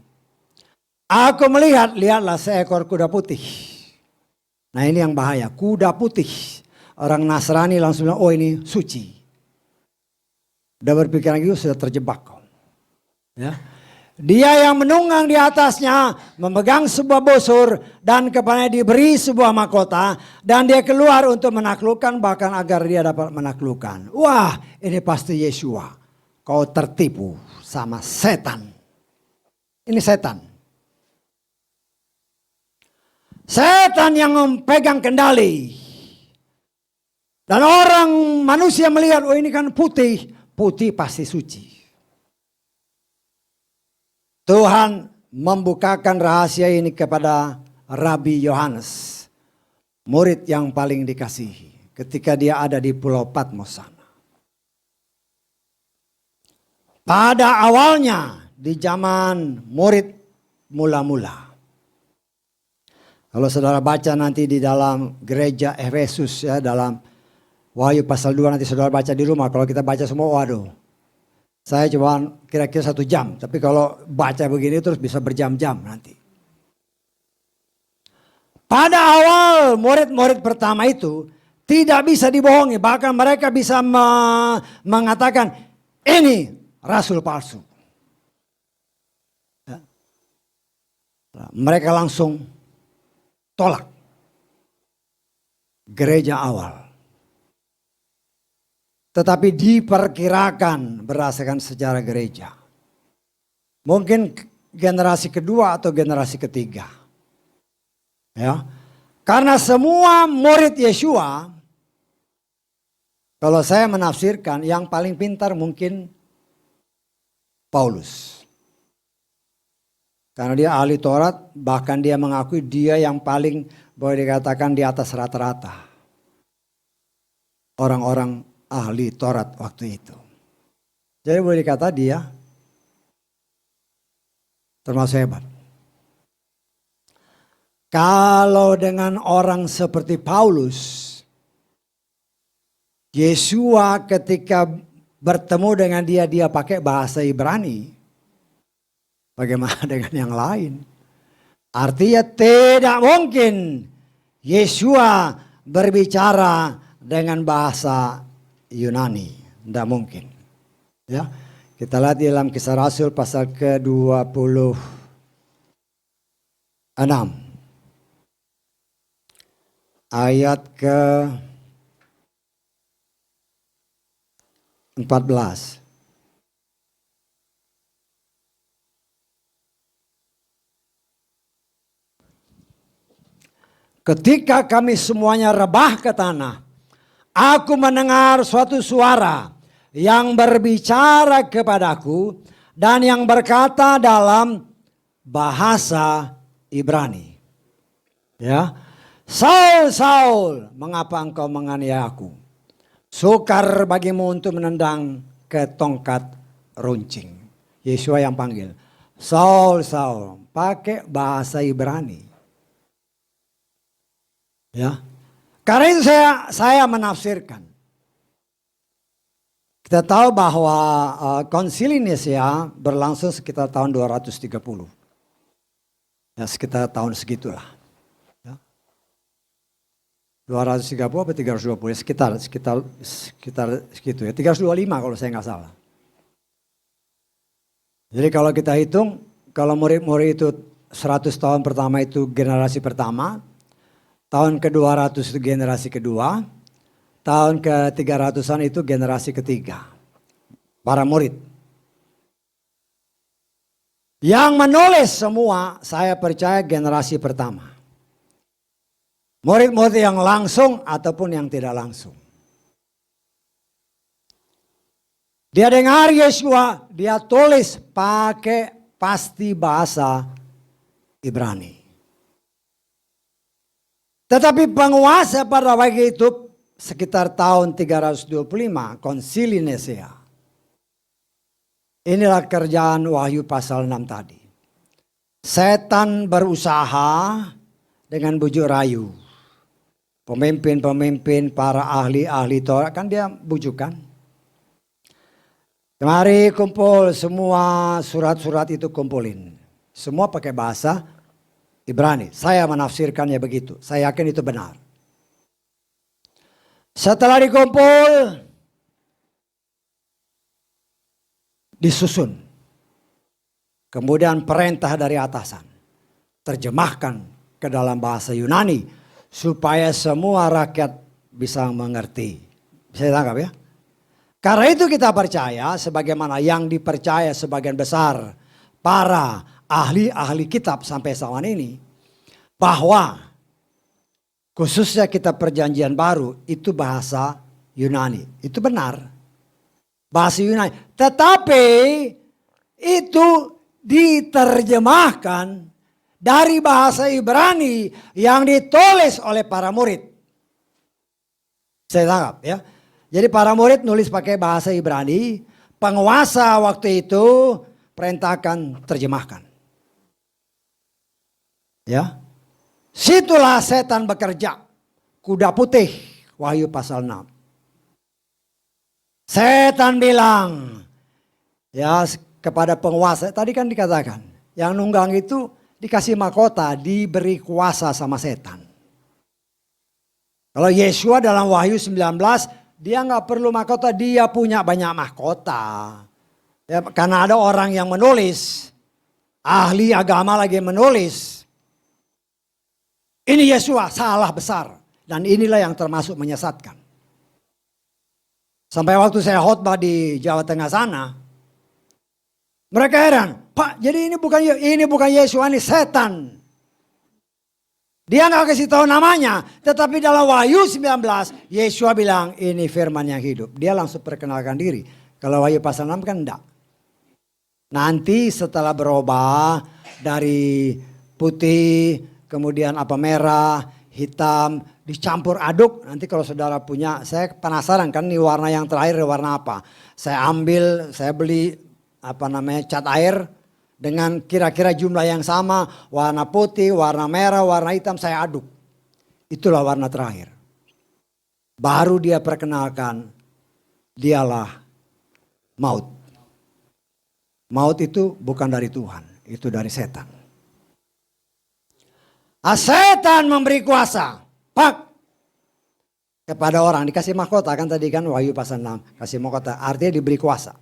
Aku melihat, lihatlah seekor kuda putih. Nah ini yang bahaya, kuda putih. Orang Nasrani langsung bilang, oh ini suci. Udah berpikiran gitu sudah terjebak. Ya. Dia yang menunggang di atasnya memegang sebuah busur dan kepadanya diberi sebuah mahkota. Dan dia keluar untuk menaklukkan bahkan agar dia dapat menaklukkan. Wah ini pasti Yesua. Kau tertipu sama setan. Ini setan. Setan yang memegang kendali. Dan orang manusia melihat, oh ini kan putih. Putih pasti suci. Tuhan membukakan rahasia ini kepada Rabi Yohanes. Murid yang paling dikasihi. Ketika dia ada di Pulau Patmos sana. Pada awalnya di zaman murid mula-mula. Kalau saudara baca nanti di dalam gereja Efesus ya, dalam Wahyu pasal 2 nanti saudara baca di rumah. Kalau kita baca semua, waduh. Saya cuma kira-kira 1 jam. Tapi kalau baca begini terus bisa berjam-jam nanti. Pada awal murid-murid pertama itu tidak bisa dibohongi. Bahkan mereka bisa mengatakan ini rasul palsu. Ya. Mereka langsung tolak gereja awal. Tetapi diperkirakan berdasarkan sejarah gereja. Mungkin generasi kedua atau generasi ketiga. Ya. Karena semua murid Yeshua, kalau saya menafsirkan yang paling pintar mungkin Paulus. Karena dia ahli Taurat, bahkan dia mengakui dia yang paling boleh dikatakan di atas rata-rata orang-orang ahli Taurat waktu itu. Jadi boleh dikata dia termasuk hebat. Kalau dengan orang seperti Paulus, Yeshua ketika bertemu dengan dia pakai bahasa Ibrani. Bagaimana dengan yang lain? Artinya tidak mungkin Yeshua berbicara dengan bahasa Yunani. Tidak mungkin. Ya, kita lihat di dalam Kisah Rasul pasal ke-26. Ayat ke-14. Ketika kami semuanya rebah ke tanah, aku mendengar suatu suara yang berbicara kepadaku dan yang berkata dalam bahasa Ibrani. Ya, Saul, Saul, mengapa engkau menganiaya aku? Sukar bagimu untuk menendang ke tongkat runcing. Yeshua yang panggil. Saul, Saul, pakai bahasa Ibrani. Ya, karena itu saya menafsirkan. Kita tahu bahwa konsili Nicea berlangsung sekitar tahun 230. Ya, sekitar tahun segitulah. Ya. 230 atau 320, sekitar segitu ya. 325 kalau saya nggak salah. Jadi kalau kita hitung, kalau murid-murid itu 100 tahun pertama itu generasi pertama. Tahun ke-200 itu generasi kedua, tahun ke-300-an itu generasi ketiga, para murid. Yang menulis semua saya percaya generasi pertama. Murid-murid yang langsung ataupun yang tidak langsung. Dia dengar Yeshua, dia tulis pakai pasti bahasa Ibrani. Tetapi penguasa pada waktu itu sekitar tahun 325 konsili Nicea. Inilah kerjaan Wahyu pasal 6 tadi. Setan berusaha dengan bujuk rayu. Pemimpin-pemimpin, para ahli-ahli Taurat kan dia bujukan. Mari kumpul semua surat-surat itu kumpulin. Semua pakai bahasa Ibrani. Saya menafsirkannya begitu. Saya yakin itu benar. Setelah dikumpul, disusun. Kemudian perintah dari atasan. Terjemahkan ke dalam bahasa Yunani. Supaya semua rakyat bisa mengerti. Bisa ditangkap ya? Karena itu kita percaya sebagaimana yang dipercaya sebagian besar para ahli-ahli kitab sampai saat ini, bahwa khususnya kitab perjanjian baru itu bahasa Yunani. Itu benar. Bahasa Yunani. Tetapi itu diterjemahkan dari bahasa Ibrani yang ditulis oleh para murid. Saya tangkap ya. Jadi para murid nulis pakai bahasa Ibrani. Penguasa waktu itu perintahkan terjemahkan. Ya, Situlah setan bekerja. Kuda putih, Wahyu pasal 6. Setan bilang, ya kepada penguasa, tadi kan dikatakan, yang nunggang itu dikasih mahkota, diberi kuasa sama setan. Kalau Yesua dalam Wahyu 19, dia nggak perlu mahkota, dia punya banyak mahkota. Ya, karena ada orang yang menulis, ahli agama lagi menulis. Ini Yesua salah besar. Dan inilah yang termasuk menyesatkan. Sampai waktu saya khotbah di Jawa Tengah sana, mereka heran, Pak, jadi ini bukan Yesus, ini setan. Dia nggak kasih tahu namanya, tetapi dalam Wahyu 19, Yesus bilang ini firman yang hidup. Dia langsung perkenalkan diri. Kalau Wahyu pasal 6 kan enggak. Nanti setelah berubah dari putih, kemudian merah, hitam, dicampur aduk. Nanti kalau saudara punya, saya penasaran kan nih warna yang terakhir warna apa. Saya ambil, saya beli cat air dengan kira-kira jumlah yang sama. Warna putih, warna merah, warna hitam saya aduk. Itulah warna terakhir. Baru dia perkenalkan, dialah maut. Maut itu bukan dari Tuhan, itu dari setan. Setan memberi kuasa. Pak. Kepada orang. Dikasih mahkota kan tadi kan Wahyu pasal 6. Kasih mahkota. Artinya diberi kuasa.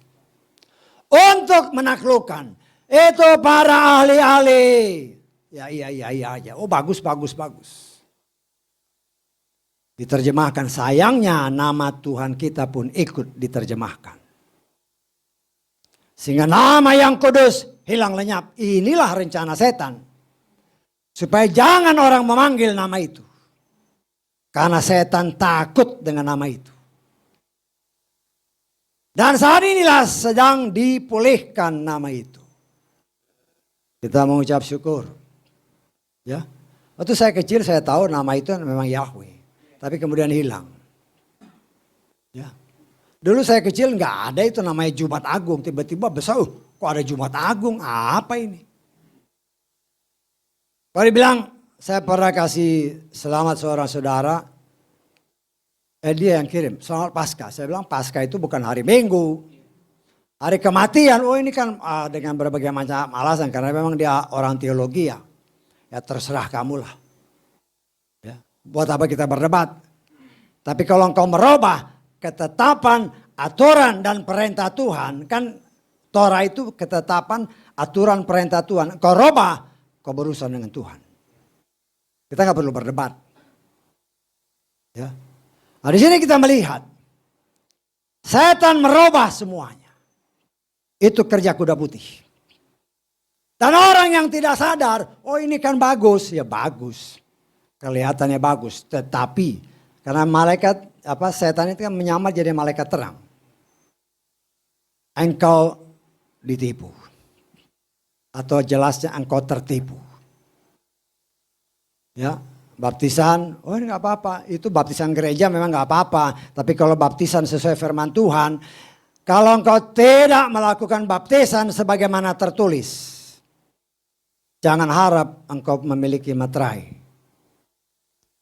Untuk menaklukkan. Itu para ahli-ahli. Ya iya. Oh bagus. Diterjemahkan. Sayangnya nama Tuhan kita pun ikut diterjemahkan. Sehingga nama yang kudus hilang lenyap. Inilah rencana setan. Supaya jangan orang memanggil nama itu. Karena setan takut dengan nama itu. Dan saat inilah sedang dipulihkan nama itu. Kita mengucap syukur. Ya. Waktu saya kecil saya tahu nama itu memang Yahweh. Tapi kemudian hilang. Ya. Dulu saya kecil nggak ada itu namanya Jumat Agung. Tiba-tiba besar, kok ada Jumat Agung? Apa ini? Kalau dibilang, saya pernah kasih selamat seorang saudara. Dia yang kirim, selamat Paskah. Saya bilang Paskah itu bukan hari Minggu. Hari kematian, oh ini kan dengan berbagai macam alasan. Karena memang dia orang teologi ya. Ya terserah kamulah. Ya, buat apa kita berdebat. Tapi kalau engkau merubah ketetapan, aturan dan perintah Tuhan. Kan Torah itu ketetapan, aturan, perintah Tuhan. Engkau rubah. Kau berurusan dengan Tuhan. Kita nggak perlu berdebat. Ya. Nah, di sini kita melihat setan merubah semuanya. Itu kerja kuda putih. Dan orang yang tidak sadar, oh ini kan bagus, ya bagus, kelihatannya bagus. Tetapi karena malaikat setan itu kan menyamar jadi malaikat terang. Engkau ditipu. Atau jelasnya engkau tertipu. Ya, baptisan, oh ini gak apa-apa. Itu baptisan gereja memang gak apa-apa. Tapi kalau baptisan sesuai firman Tuhan, kalau engkau tidak melakukan baptisan sebagaimana tertulis, jangan harap engkau memiliki materai.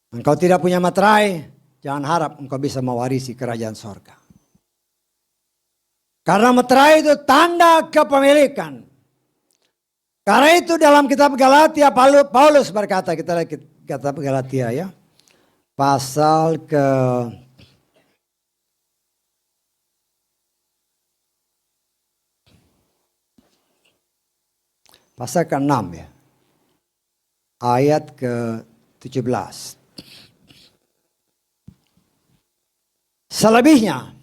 Engkau tidak punya materai, jangan harap engkau bisa mewarisi kerajaan sorga. Karena materai itu tanda kepemilikan. Karena itu dalam kitab Galatia Paulus berkata, kita lihat kitab Galatia ya. Pasal ke-6 ya. Ayat ke-17. Selebihnya,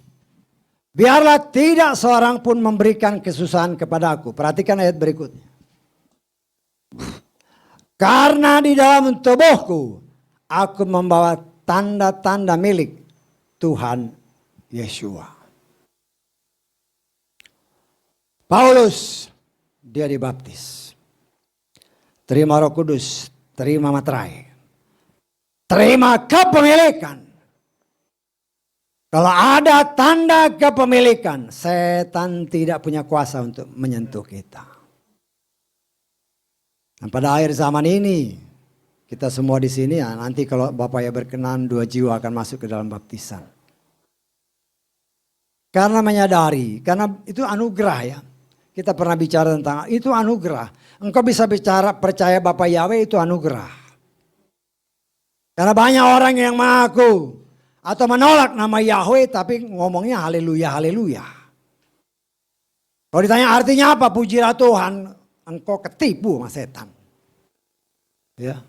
biarlah tidak seorang pun memberikan kesusahan kepadaku. Perhatikan ayat berikutnya. Karena di dalam tubuhku aku membawa tanda-tanda milik Tuhan Yesua. Paulus dia dibaptis. Terima Roh Kudus, terima materai. Terima kepemilikan. Kalau ada tanda kepemilikan, setan tidak punya kuasa untuk menyentuh kita. Dan pada akhir zaman ini, Kita semua di sini ya, nanti kalau Bapak ya berkenan 2 jiwa akan masuk ke dalam baptisan. Karena menyadari, karena itu anugerah ya. Kita pernah bicara tentang itu anugerah. Engkau bisa bicara percaya Bapak Yahweh itu anugerah. Karena banyak orang yang mengaku atau menolak nama Yahweh tapi ngomongnya haleluya, haleluya. Kalau ditanya artinya apa, pujilah Tuhan, engkau ketipu sama setan. Ya.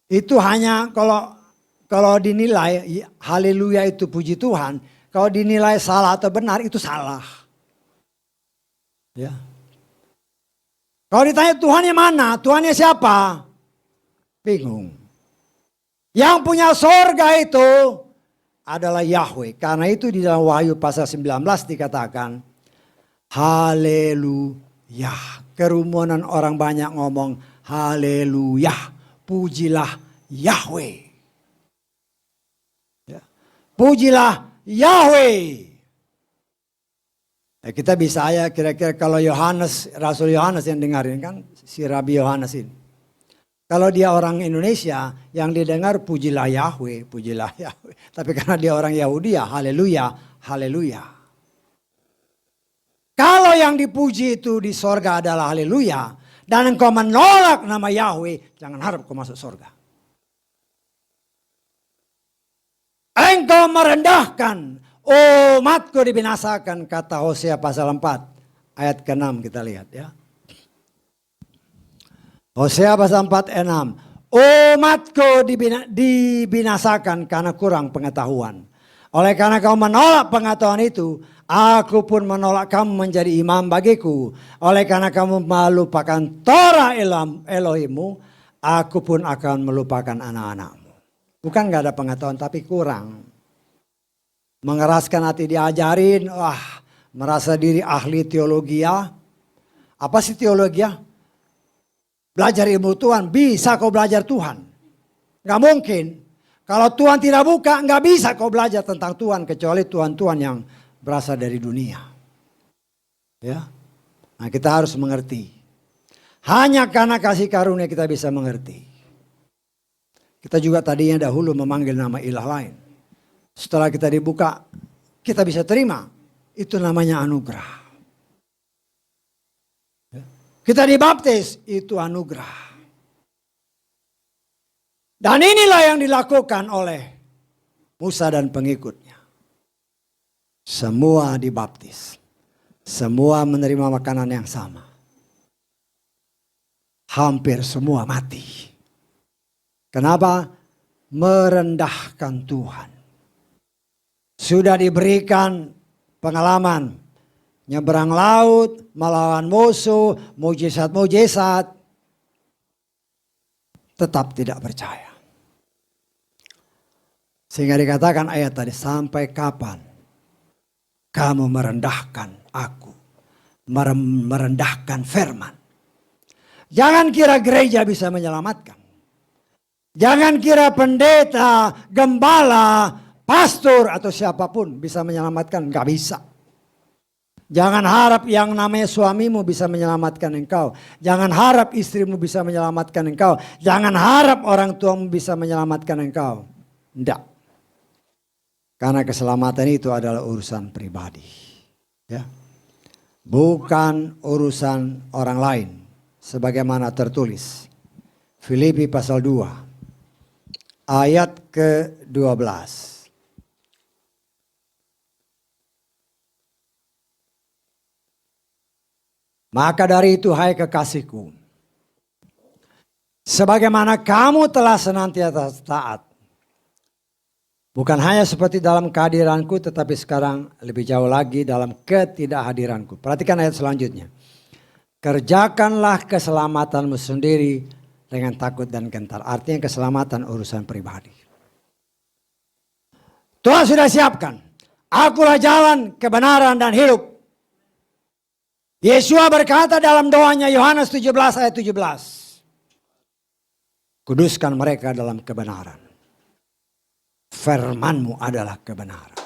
Itu hanya kalau dinilai haleluya itu puji Tuhan, kalau dinilai salah atau benar itu salah. Ya. Kalau ditanya Tuhannya mana, Tuhannya siapa? Bingung. Yang punya sorga itu adalah Yahweh. Karena itu di dalam Wahyu pasal 19 dikatakan haleluya. Kerumunan orang banyak ngomong haleluya. Pujilah Yahweh. Ya. Pujilah Yahweh. Ya, kita bisa ya kira-kira kalau Yohanes, Rasul Yohanes yang dengarin kan si Rabi Yohanes ini. Kalau dia orang Indonesia yang didengar pujilah Yahweh, pujilah Yahweh. Tapi karena dia orang Yahudi ya haleluya, haleluya. Kalau yang dipuji itu di sorga adalah haleluya. Dan engkau menolak nama Yahweh, jangan harap kau masuk surga. Engkau merendahkan, umatku dibinasakan, kata Hosea pasal 4 ayat ke-6 kita lihat ya. Hosea pasal 4:6, umatku dibinasakan karena kurang pengetahuan. Oleh karena kau menolak pengetahuan itu, aku pun menolak kamu menjadi imam bagiku. Oleh karena kamu melupakan Torah Elohimmu, aku pun akan melupakan anak-anakmu. Bukan gak ada pengetahuan tapi kurang. Mengeraskan hati diajarin, merasa diri ahli teologi ya. Apa sih teologi ya? Belajar ilmu Tuhan, bisa kau belajar Tuhan. Gak mungkin. Kalau Tuhan tidak buka, gak bisa kau belajar tentang Tuhan. Kecuali Tuhan-Tuhan yang berasal dari dunia. Ya, nah kita harus mengerti. Hanya karena kasih karunia kita bisa mengerti. Kita juga tadinya dahulu memanggil nama ilah lain. Setelah kita dibuka, kita bisa terima. Itu namanya anugerah. Ya. Kita dibaptis, itu anugerah. Dan inilah yang dilakukan oleh Musa dan pengikutnya. Semua dibaptis. Semua menerima makanan yang sama. Hampir semua mati. Kenapa? Merendahkan Tuhan. Sudah diberikan pengalaman. Nyeberang laut, melawan musuh, mujizat-mujizat. Tetap tidak percaya. Sehingga dikatakan ayat tadi, sampai kapan kamu merendahkan aku, merendahkan firman. Jangan kira gereja bisa menyelamatkan. Jangan kira pendeta, gembala, pastor atau siapapun bisa menyelamatkan. Gak bisa. Jangan harap yang namanya suamimu bisa menyelamatkan engkau. Jangan harap istrimu bisa menyelamatkan engkau. Jangan harap orang tuamu bisa menyelamatkan engkau. Tidak. Karena keselamatan itu adalah urusan pribadi. Ya. Bukan urusan orang lain. Sebagaimana tertulis. Filipi pasal 2. Ayat ke-12. Maka dari itu hai kekasihku. Sebagaimana kamu telah senantiasa taat. Bukan hanya seperti dalam kehadiranku, tetapi sekarang lebih jauh lagi dalam ketidakhadiranku. Perhatikan ayat selanjutnya. Kerjakanlah keselamatanmu sendiri dengan takut dan gentar. Artinya keselamatan urusan pribadi. Tuhan sudah siapkan. Akulah jalan, kebenaran dan hidup. Yesua berkata dalam doanya Yohanes 17 ayat 17. Kuduskan mereka dalam kebenaran. Firman-Mu adalah kebenaran.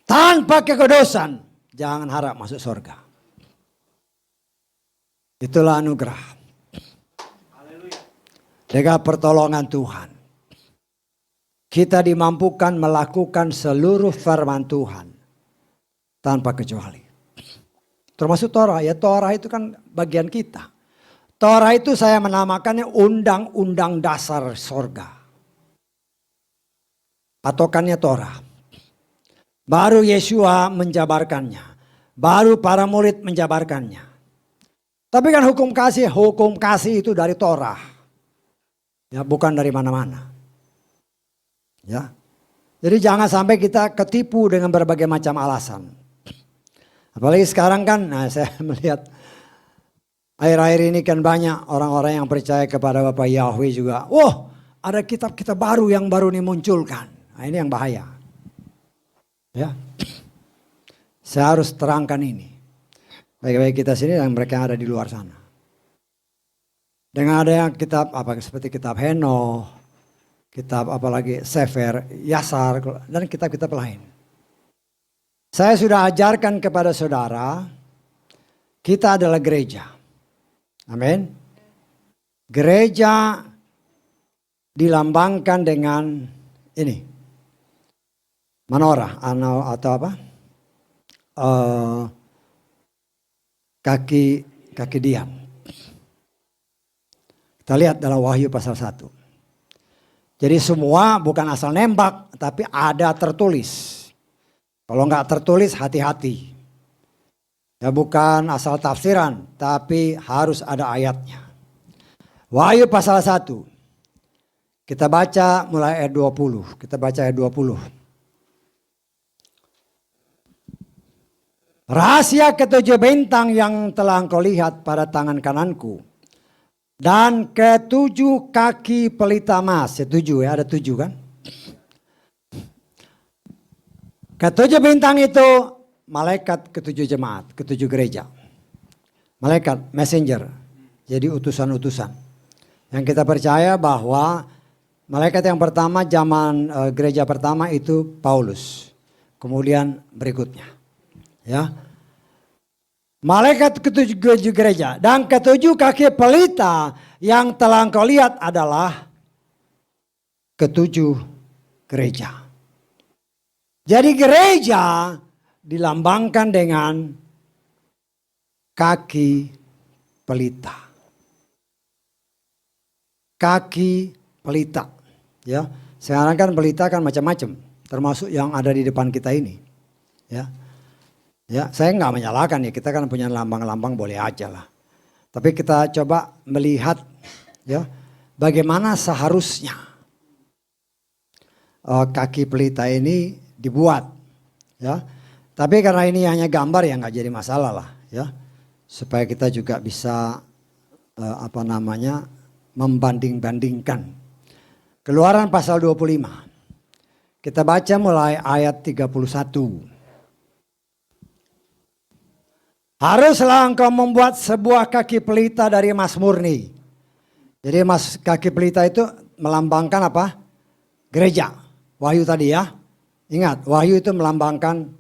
Tanpa kekudusan, jangan harap masuk surga. Itulah anugerah. Dengan pertolongan Tuhan, kita dimampukan melakukan seluruh firman Tuhan tanpa kecuali. Termasuk Torah, ya Torah itu kan bagian kita. Torah itu saya menamakannya undang-undang dasar sorga. Patokannya Torah. Baru Yesua menjabarkannya. Baru para murid menjabarkannya. Tapi kan hukum kasih itu dari Torah. Ya, bukan dari mana-mana. Ya. Jadi jangan sampai kita ketipu dengan berbagai macam alasan. Apalagi sekarang kan, saya melihat akhir-akhir ini kan banyak orang-orang yang percaya kepada Bapak Yahweh juga. Wah, ada kitab-kitab baru yang baru dimunculkan. Nah, ini yang bahaya. Ya. Saya harus terangkan ini. Baik-baik kita sini dan mereka yang ada di luar sana. Dengan ada yang kitab seperti kitab Henoh, kitab apalagi Sefer, Yasar, dan kitab-kitab lain. Saya sudah ajarkan kepada saudara, kita adalah gereja. Amin. Gereja dilambangkan dengan ini. Menorah atau apa? Kaki diam. Kita lihat dalam Wahyu pasal 1. Jadi semua bukan asal nembak, tapi ada tertulis. Kalau nggak tertulis hati-hati. Ya bukan asal tafsiran, tapi harus ada ayatnya. Wahyu pasal 1. Kita baca mulai ayat 20. Kita baca ayat 20. Rahasia ketujuh bintang yang telah engkau lihat pada tangan kananku. Dan ketujuh kaki pelita emas. Setuju ya, ada 7 kan? Ketujuh bintang itu malaikat ketujuh jemaat, ketujuh gereja. Malaikat, messenger. Jadi utusan-utusan. Yang kita percaya bahwa malaikat yang pertama zaman gereja pertama itu Paulus. Kemudian berikutnya. Ya. Malaikat ketujuh gereja dan ketujuh kaki pelita yang telah engkau lihat adalah ketujuh gereja. Jadi gereja dilambangkan dengan kaki pelita. Kaki pelita. Ya, sekarang kan pelita kan macam-macam, termasuk yang ada di depan kita ini. Ya. Ya, saya nggak menyalahkan ya, kita kan punya lambang-lambang boleh aja lah. Tapi kita coba melihat ya bagaimana seharusnya kaki pelita ini dibuat. Ya, tapi karena ini hanya gambar ya nggak jadi masalah lah ya. Supaya kita juga bisa membanding-bandingkan. Keluaran pasal 25. Kita baca mulai ayat 31. Haruslah engkau membuat sebuah kaki pelita dari emas murni. Jadi kaki pelita itu melambangkan apa? Gereja. Wahyu tadi ya. Ingat, Wahyu itu melambangkan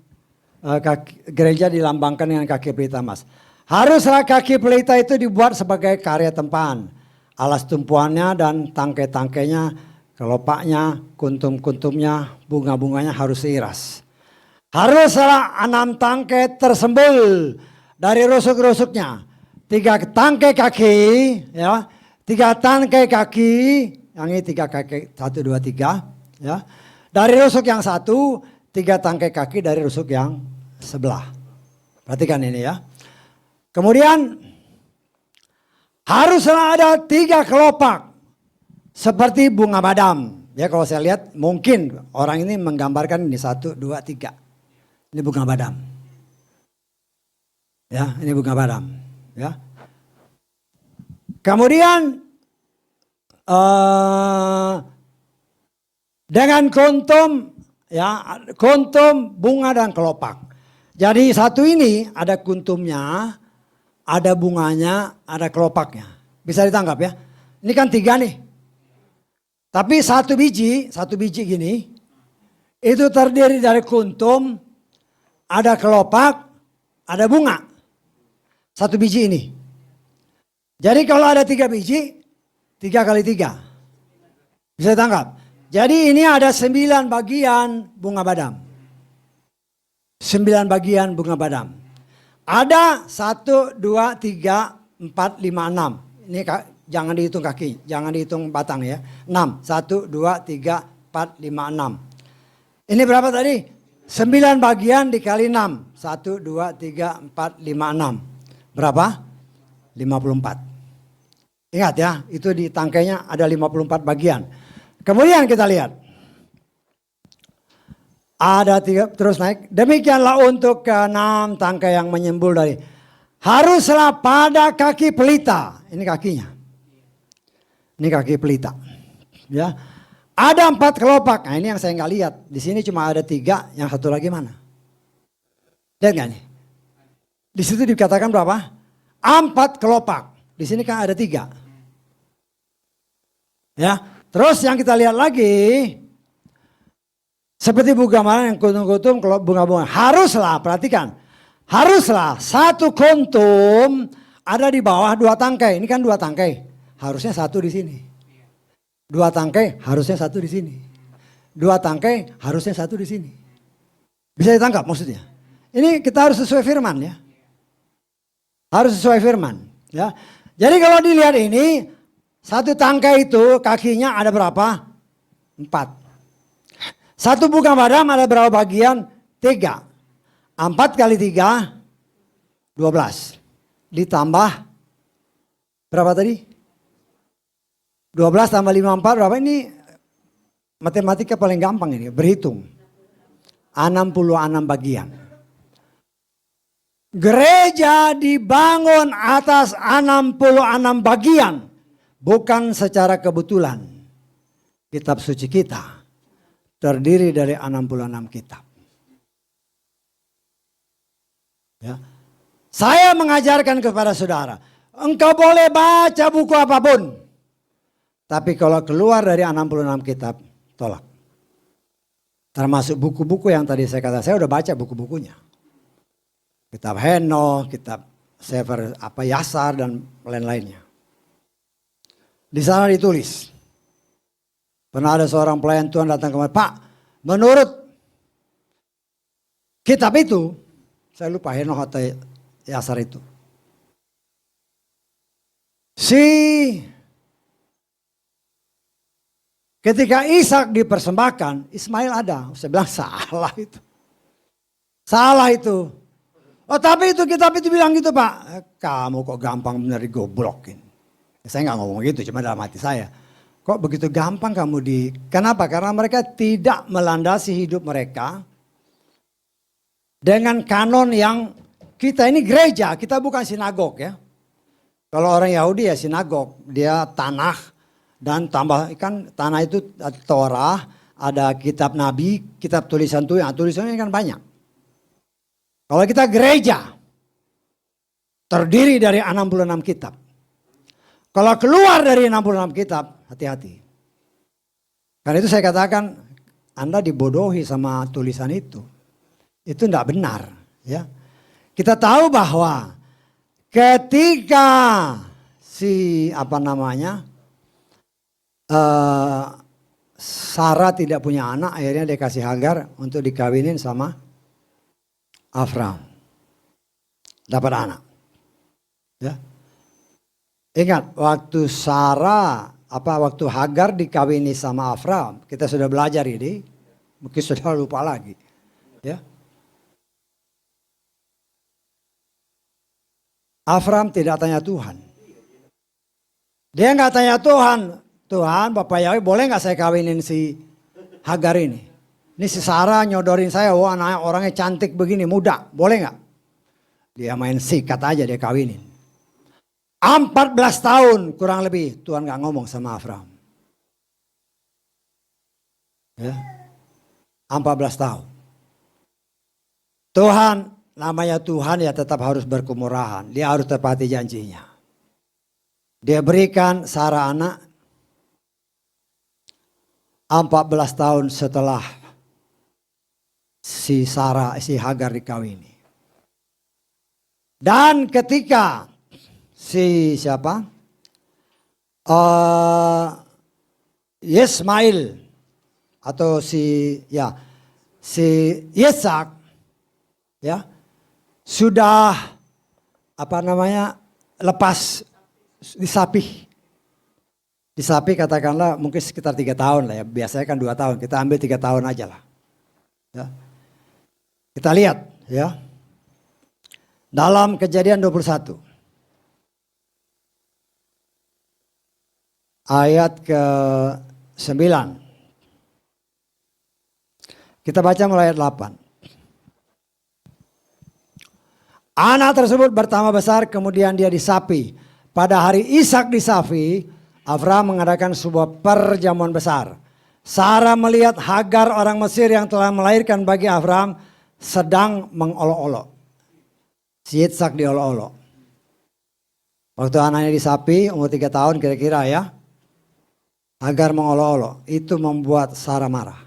gereja dilambangkan dengan kaki pelita emas. Haruslah kaki pelita itu dibuat sebagai karya tempaan. Alas tumpuannya dan tangkai-tangkainya, kelopaknya, kuntum-kuntumnya, bunga-bunganya harus seiras. Haruslah 6 tangkai tersembul dari rusuk-rusuknya. 3 tangkai kaki, ya, 3 tangkai kaki, yang ini 3 kaki, 1, 2, 3, ya. Dari rusuk yang 1, 3 tangkai kaki dari rusuk yang sebelah. Perhatikan ini ya. Kemudian haruslah ada 3 kelopak seperti bunga badam. Ya kalau saya lihat mungkin orang ini menggambarkan ini 1, 2, 3. Ini bunga badam. Ya, ini bunga badam. Ya. Kemudian dengan kuntum, ya, kuntum, bunga dan kelopak. Jadi satu ini ada kuntumnya, ada bunganya, ada kelopaknya. Bisa ditangkap ya? Ini kan 3 nih. Tapi satu biji gini, itu terdiri dari kuntum, ada kelopak, ada bunga. Satu biji ini. Jadi kalau ada 3 biji, 3 kali 3. Bisa tangkap? Jadi ini ada 9 bagian bunga badam. 9 bagian bunga badam. Ada 1, 2, 3, 4, 5, 6. Ini jangan dihitung kaki, jangan dihitung batang ya. 6, 1, 2, 3, 4, 5, 6. Ini berapa tadi? 9 bagian dikali 6. 1, 2, 3, 4, 5, 6. Berapa? 54. Ingat ya, itu di tangkainya ada 54 bagian. Kemudian kita lihat. Ada 3, terus naik. Demikianlah untuk ke-6 tangkai yang menyembul dari. Haruslah pada kaki pelita. Ini kakinya. Ini kaki pelita. Ya. Ada 4 kelopak. Nah ini yang saya nggak lihat. Di sini cuma ada 3, yang satu lagi mana? Lihat nggak nih? Di situ dikatakan berapa? 4 kelopak. Di sini kan ada 3. Ya. Terus yang kita lihat lagi, seperti bunga mana yang kuntum-kuntum, kalau bunga-bunga. Haruslah, perhatikan. Haruslah 1 kuntum ada di bawah 2 tangkai. Ini kan 2 tangkai. Harusnya 1 di sini. 2 tangkai harusnya 1 di sini. 2 tangkai harusnya 1 di sini. Bisa ditangkap maksudnya. Ini kita harus sesuai firman ya. Harus sesuai firman. Ya. Jadi kalau dilihat ini, 1 tangkai itu kakinya ada berapa? 4. 1 bunga badam ada berapa bagian? 3. 4 kali 3, 12. Ditambah berapa tadi? 12 tambah 54 berapa? Ini matematika paling gampang ini, berhitung. 66 bagian. Gereja dibangun atas 66 bagian. Bukan secara kebetulan. Kitab suci kita terdiri dari 66 kitab. Ya. Saya mengajarkan kepada saudara, engkau boleh baca buku apapun. Tapi kalau keluar dari 66 kitab, tolak. Termasuk buku-buku yang tadi saya kata, saya udah baca buku-bukunya. Kitab Henokh, kitab Sefer Yasar dan lain-lainnya. Di sana ditulis. Pernah ada seorang pelayan Tuhan datang kemari, Pak, menurut kitab itu, saya lupa Henokh atau Yasar itu. Ketika Ishak dipersembahkan, Ismail ada. Saya bilang salah itu. Salah itu. Oh tapi itu kitab itu bilang gitu Pak. Kamu kok gampang benar digoblokin. Saya nggak ngomong gitu, cuma dalam hati saya. Kok begitu gampang kamu Kenapa? Karena mereka tidak melandasi hidup mereka dengan kanon yang kita ini gereja, kita bukan sinagog ya. Kalau orang Yahudi ya sinagog, dia tanah dan tambah kan tanah itu Torah, ada kitab Nabi, kitab tulisan Tuhan, tulisannya kan banyak. Kalau kita gereja terdiri dari 66 kitab. Kalau keluar dari 66 kitab, hati-hati. Karena itu saya katakan, Anda dibodohi sama tulisan itu. Itu tidak benar. Ya. Kita tahu bahwa ketika Sarah tidak punya anak, akhirnya dia kasih Hagar untuk dikawinin sama Abraham. Dapat anak. Ya. Ingat waktu waktu Hagar dikawini sama Abraham, kita sudah belajar ini, mungkin sudah lupa lagi. Ya. Abraham tidak tanya Tuhan. Dia nggak tanya Tuhan Bapak Yahweh boleh nggak saya kawinin si Hagar ini? Ini si Sarah nyodorin saya, wah anaknya orangnya cantik begini, muda, boleh nggak? Dia main sikat aja dia kawinin. 14 tahun kurang lebih Tuhan gak ngomong sama Abraham. Ya. 14 tahun. Tuhan, namanya Tuhan ya tetap harus berkemurahan. Dia harus tepati janjinya. Dia berikan Sarah anak 14 tahun setelah si Hagar dikawini. Dan ketika eh, Yismail atau si Yesak ya sudah lepas di sapi. Di sapi katakanlah mungkin sekitar 3 tahun lah ya. Biasanya kan 2 tahun. Kita ambil 3 tahun aja lah. Ya. Kita lihat ya. Dalam Kejadian 21. Ayat ke-9. Kita baca mulai ayat 8. Anak tersebut bertambah besar, kemudian dia disapi. Pada hari Ishak disapi, Abraham mengadakan sebuah perjamuan besar. Sarah melihat Hagar orang Mesir yang telah melahirkan bagi Abraham sedang mengolok-olok. Si Ishak diolok-olok. Waktu anaknya disapi umur 3 tahun kira-kira ya. Hagar mengolok-olok. Itu membuat Sarah marah.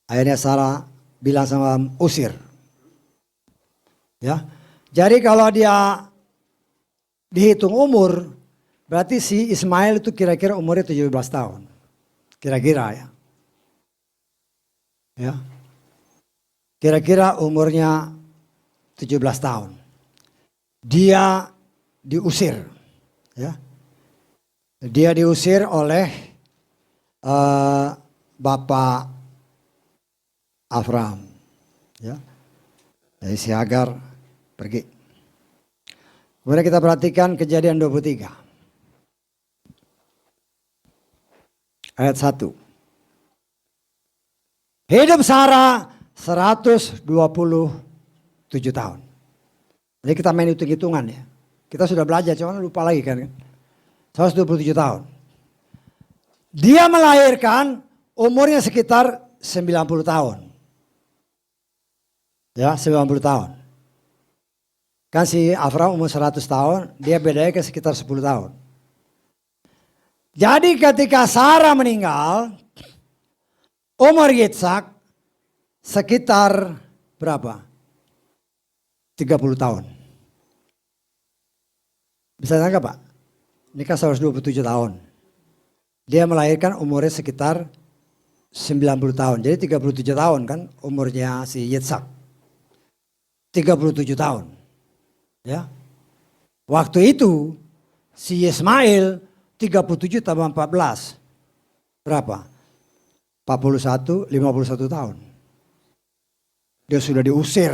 Akhirnya Sarah bilang sama usir. Ya. Jadi kalau dia dihitung umur, berarti si Ismail itu kira-kira umurnya 17 tahun. Kira-kira ya. Ya. Kira-kira umurnya 17 tahun. Dia diusir. Ya. Dia diusir oleh bapak Abraham. Ya. Jadi si Hagar pergi. Kemudian kita perhatikan Kejadian 23. Ayat 1. Hidup Sarah 127 tahun. Jadi kita main hitung-hitungan ya. Kita sudah belajar, cuma lupa lagi kan. 127 tahun. Dia melahirkan umurnya sekitar 90 tahun. Ya, 90 tahun. Kan si Abraham umur 100 tahun, dia bedanya ke sekitar 10 tahun. Jadi ketika Sarah meninggal, umur Yitzhak sekitar berapa? 30 tahun. Bisa tangkap Pak? Ini kan 127 tahun. Dia melahirkan umurnya sekitar 90 tahun. Jadi 37 tahun kan umurnya si Yitzhak. 37 tahun. Ya. Waktu itu si Ismail 37 tambah 14. Berapa? 41, 51 tahun. Dia sudah diusir.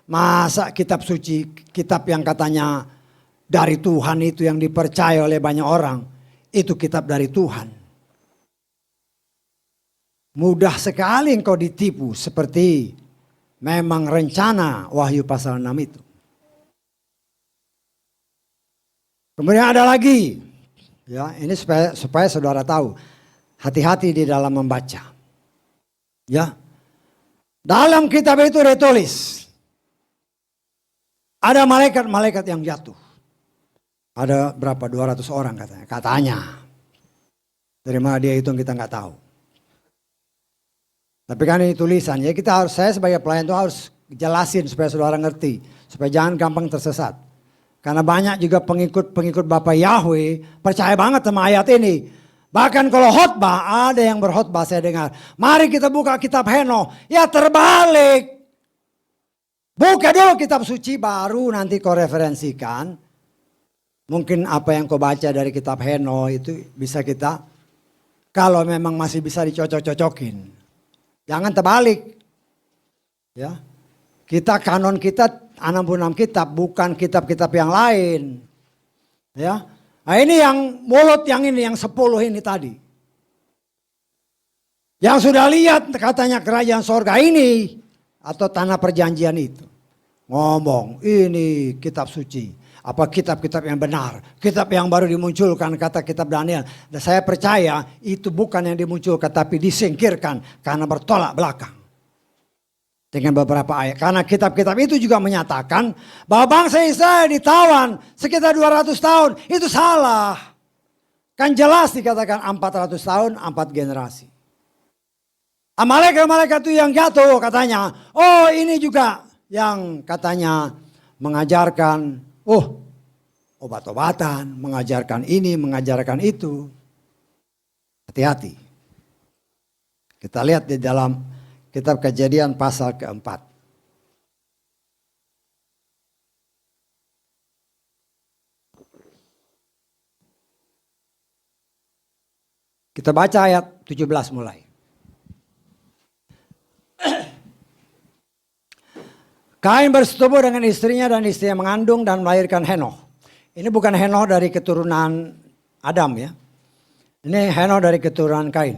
Masa kitab suci, kitab yang katanya dari Tuhan itu yang dipercaya oleh banyak orang, itu kitab dari Tuhan. Mudah sekali engkau ditipu seperti memang rencana Wahyu pasal 6 itu. Kemudian ada lagi. Ya, ini supaya saudara tahu. Hati-hati di dalam membaca. Ya. Dalam kitab itu ditulis. Ada malaikat-malaikat yang jatuh. Ada berapa? 200 orang katanya. Katanya. Dari mana dia hitung kita nggak tahu. Tapi kan ini tulisan, ya saya sebagai pelayan itu harus jelasin supaya saudara ngerti. Supaya jangan gampang tersesat. Karena banyak juga pengikut Bapak Yahweh percaya banget sama ayat ini. Bahkan kalau khotbah, ada yang berkhotbah saya dengar. Mari kita buka kitab Henoh. Ya terbalik. Buka dulu kitab suci baru nanti kau referensikan. Mungkin apa yang kau baca dari kitab Henoh itu bisa kita, kalau memang masih bisa dicocok-cocokin. Jangan terbalik. Ya. Kanon kita 66 kitab, bukan kitab-kitab yang lain. Ya. Nah ini yang mulut yang ini, yang 10 ini tadi. Yang sudah lihat katanya kerajaan sorga ini, atau tanah perjanjian itu. Ngomong, ini kitab suci. Apa kitab-kitab yang benar. Kitab yang baru dimunculkan, kata kitab Daniel. Dan saya percaya itu bukan yang dimunculkan, tapi disingkirkan karena bertolak belakang. Dengan beberapa ayat. Karena kitab-kitab itu juga menyatakan bahwa bangsa Israel ditawan sekitar 200 tahun. Itu salah. Kan jelas dikatakan 400 tahun, 4 generasi. Malaikat-malaikat itu yang jatuh katanya. Oh ini juga yang katanya mengajarkan. obat-obatan, mengajarkan ini, mengajarkan itu. Hati-hati. Kita lihat di dalam kitab Kejadian pasal keempat. Kita baca ayat 17 mulai. Kain bersetubuh dengan istrinya dan istrinya mengandung dan melahirkan Henoh. Ini bukan Henoh dari keturunan Adam ya. Ini Henoh dari keturunan Kain.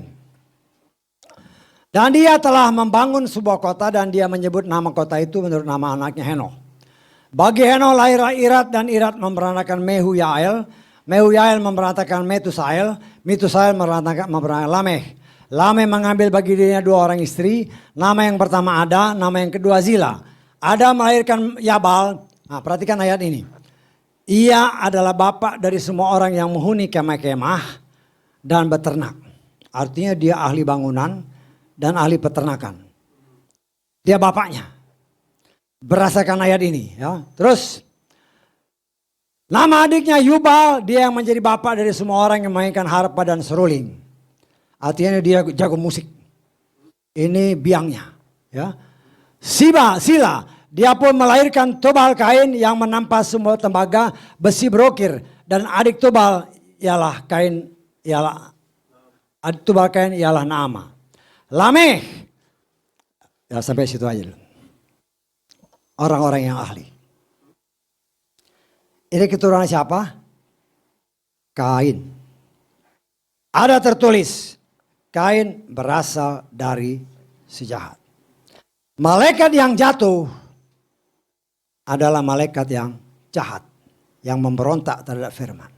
Dan dia telah membangun sebuah kota dan dia menyebut nama kota itu menurut nama anaknya Henoh. Bagi Henoh lahirlah Irat dan Irat memperanakan Mehuyael. Mehuyael memperanakan Metusael. Metusael memperanakan Lameh. Lameh mengambil bagi dirinya 2 orang istri. Nama yang pertama Ada, nama yang kedua Zila. Ada melahirkan Yabal. Nah, perhatikan ayat ini. Ia adalah bapak dari semua orang yang menghuni kemah-kemah dan beternak. Artinya dia ahli bangunan dan ahli peternakan. Dia bapaknya. Berdasarkan ayat ini. Ya. Terus. Nama adiknya Yubal, dia yang menjadi bapak dari semua orang yang memainkan harpa dan seruling. Artinya dia jago musik. Ini biangnya. Ya. Sila, dia pun melahirkan Tubal Kain yang menampas semua tembaga besi brokir. Dan adik Tubal ialah Naama. Lameh. Ya sampai situ aja dulu. Orang-orang yang ahli. Ini keturunan siapa? Kain. Ada tertulis, Kain berasal dari si jahat. Malaikat yang jatuh adalah malaikat yang jahat. Yang memberontak terhadap firman.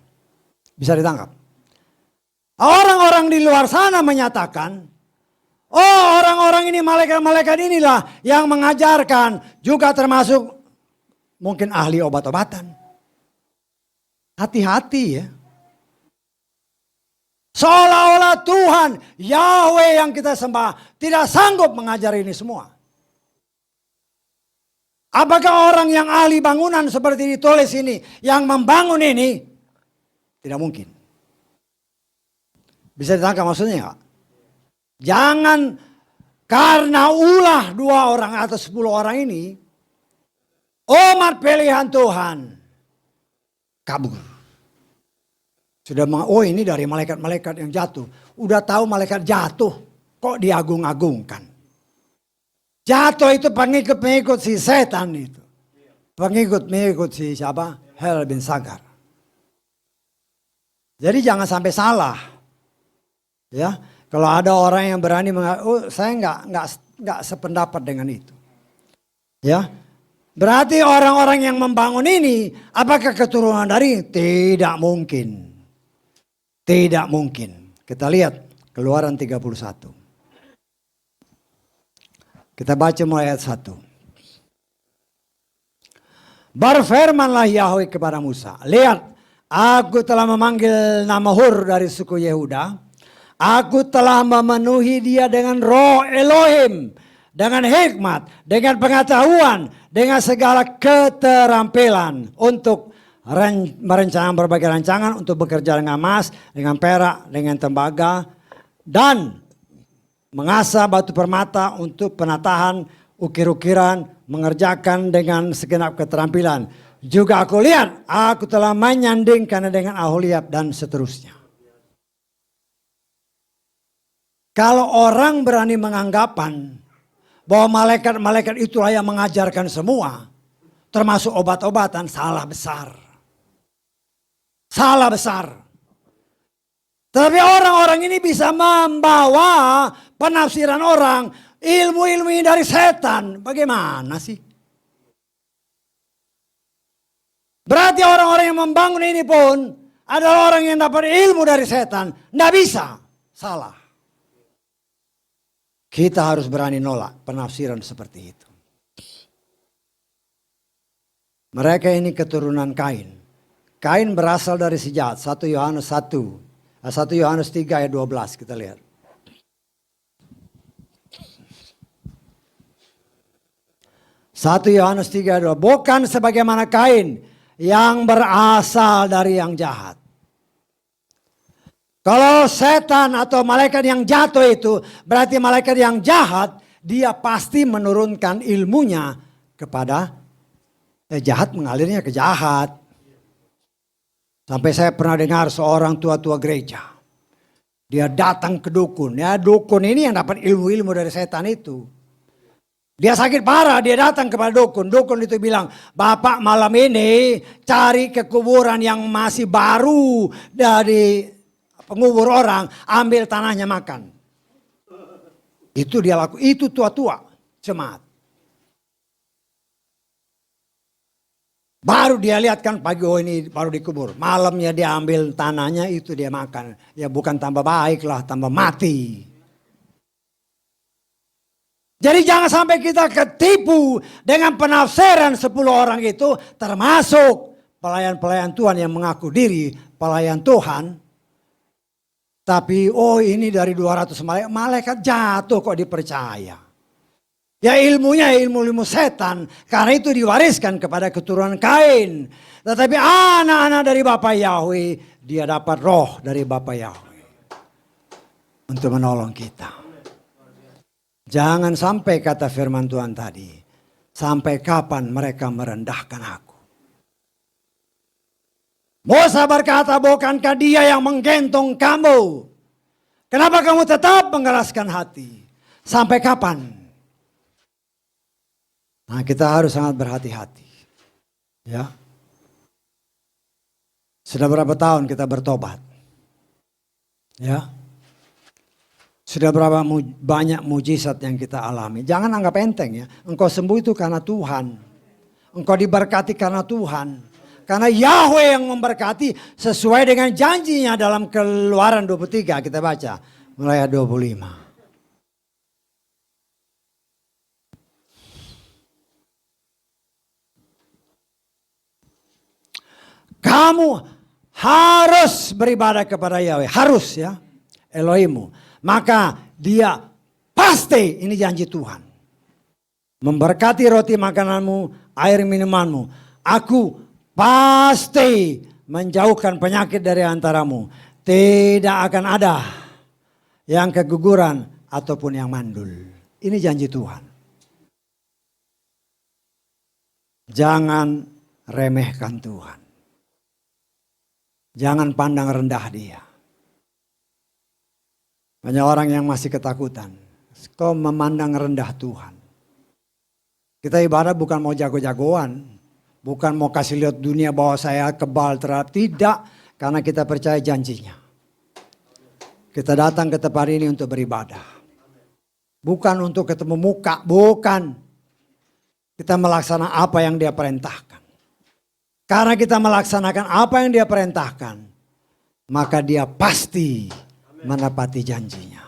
Bisa ditangkap. Orang-orang di luar sana menyatakan, oh orang-orang ini malaikat-malaikat inilah yang mengajarkan. Juga termasuk mungkin ahli obat-obatan. Hati-hati ya. Seolah-olah Tuhan, Yahweh yang kita sembah, tidak sanggup mengajari ini semua. Apakah orang yang ahli bangunan seperti ditulis ini, yang membangun ini, tidak mungkin. Bisa ditangkap maksudnya gak? Jangan karena ulah 2 orang atau 10 orang ini, umat pilihan Tuhan kabur. Sudah oh ini dari malaikat-malaikat yang jatuh. Udah tahu malaikat jatuh, kok diagung-agungkan. Jatuh itu pengikut-pengikut si setan itu. Pengikut-pengikut si siapa? Hel bin Sagar. Jadi jangan sampai salah. Ya, kalau ada orang yang berani mengatakan, saya nggak sependapat dengan itu. Ya, berarti orang-orang yang membangun ini, apakah keturunan dari? Tidak mungkin. Tidak mungkin. Kita lihat Keluaran 31. Kita baca mulai ayat 1. Berfirmanlah Yahweh kepada Musa. Lihat, aku telah memanggil nama Hur dari suku Yehuda. Aku telah memenuhi dia dengan roh Elohim. Dengan hikmat, dengan pengetahuan, dengan segala keterampilan. Untuk merencanakan berbagai rancangan untuk bekerja dengan emas, dengan perak, dengan tembaga, dan mengasah batu permata untuk penatahan ukir-ukiran, mengerjakan dengan segenap keterampilan. Juga aku lihat, aku telah menyandingkan dengan Aholiab dan seterusnya. Kalau orang berani menganggapan bahwa malaikat-malaikat itulah yang mengajarkan semua, termasuk obat-obatan, salah besar. Salah besar. Tapi orang-orang ini bisa membawa penafsiran orang, ilmu-ilmu ini dari setan. Bagaimana sih? Berarti orang-orang yang membangun ini pun adalah orang yang dapat ilmu dari setan. Tidak bisa. Salah. Kita harus berani nolak penafsiran seperti itu. Mereka ini keturunan Kain. Kain berasal dari si jahat. 1 Yohanes 1 Yohanes 3 ayat 12 kita lihat. 1 Yohanes 3 ayat 12. Bukan sebagaimana Kain yang berasal dari yang jahat. Kalau setan atau malaikat yang jatuh itu berarti malaikat yang jahat, dia pasti menurunkan ilmunya kepada jahat, mengalirnya ke jahat. Sampai saya pernah dengar seorang tua-tua gereja. Dia datang ke dukun. Ya, dukun ini yang dapat ilmu-ilmu dari setan itu. Dia sakit parah, dia datang kepada dukun. Dukun itu bilang, "Bapak malam ini cari ke kuburan yang masih baru dari pengubur orang, ambil tanahnya makan." Itu dia lakukan, itu tua-tua jemaat. Baru dia lihat kan pagi, oh ini baru dikubur. Malamnya dia ambil tanahnya, itu dia makan. Ya bukan tambah baik lah, tambah mati. Jadi jangan sampai kita ketipu dengan penafsiran 10 orang itu. Termasuk pelayan-pelayan Tuhan yang mengaku diri pelayan Tuhan. Tapi oh ini dari 200 malaikat, malaikat jatuh kok dipercaya. Ya ilmunya ilmu-ilmu setan. Karena itu diwariskan kepada keturunan Kain. Tetapi anak-anak dari Bapa Yahweh, dia dapat roh dari Bapa Yahweh. Untuk menolong kita. Jangan sampai kata firman Tuhan tadi. Sampai kapan mereka merendahkan aku. Musa berkata, bukankah dia yang menggentong kamu? Kenapa kamu tetap mengeraskan hati? Sampai kapan? Nah kita harus sangat berhati-hati. Ya. Sudah berapa tahun kita bertobat? Ya. Sudah berapa banyak mujizat yang kita alami. Jangan anggap enteng ya. Engkau sembuh itu karena Tuhan. Engkau diberkati karena Tuhan. Karena Yahweh yang memberkati sesuai dengan janjinya dalam Keluaran 23 kita baca. Mulai ayat 25. Kamu harus beribadah kepada Yahweh. Harus ya. Elohimmu. Maka dia pasti, ini janji Tuhan. Memberkati roti makananmu, air minumanmu. Aku pasti menjauhkan penyakit dari antaramu. Tidak akan ada yang keguguran ataupun yang mandul. Ini janji Tuhan. Jangan remehkan Tuhan. Jangan pandang rendah dia. Banyak orang yang masih ketakutan. Kau memandang rendah Tuhan. Kita ibadah bukan mau jago-jagoan. Bukan mau kasih lihat dunia bahwa saya kebal terhadap. Tidak. Karena kita percaya janjinya. Kita datang ke tempat ini untuk beribadah. Bukan untuk ketemu muka. Bukan. Kita melaksanakan apa yang dia perintahkan. Karena kita melaksanakan apa yang dia perintahkan, maka dia pasti menepati janjinya.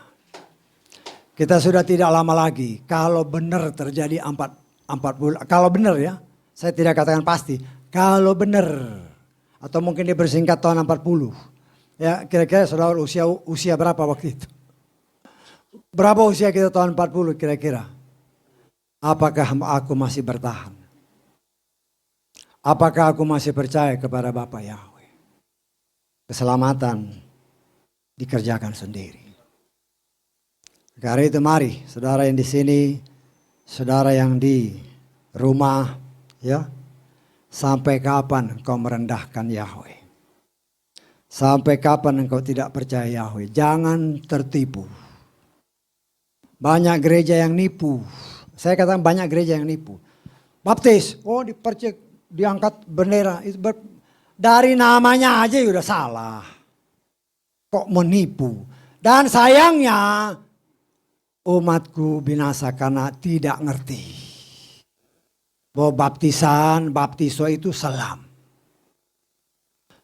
Kita sudah tidak lama lagi, kalau benar terjadi 40, kalau benar ya, saya tidak katakan pasti, kalau benar, atau mungkin dia bersingkat tahun 40. Ya kira-kira saudara usia berapa waktu itu? Berapa usia kita tahun 40 kira-kira? Apakah aku masih bertahan? Apakah aku masih percaya kepada Bapa Yahweh? Keselamatan dikerjakan sendiri. Karena itu mari saudara yang di sini, saudara yang di rumah, ya, sampai kapan engkau merendahkan Yahweh? Sampai kapan engkau tidak percaya Yahweh? Jangan tertipu. Banyak gereja yang nipu. Saya katakan banyak gereja yang nipu. Baptis, oh diangkat bendera. Dari namanya aja udah salah. Kok menipu. Dan sayangnya umatku binasa karena tidak ngerti. Bahwa baptiso itu selam.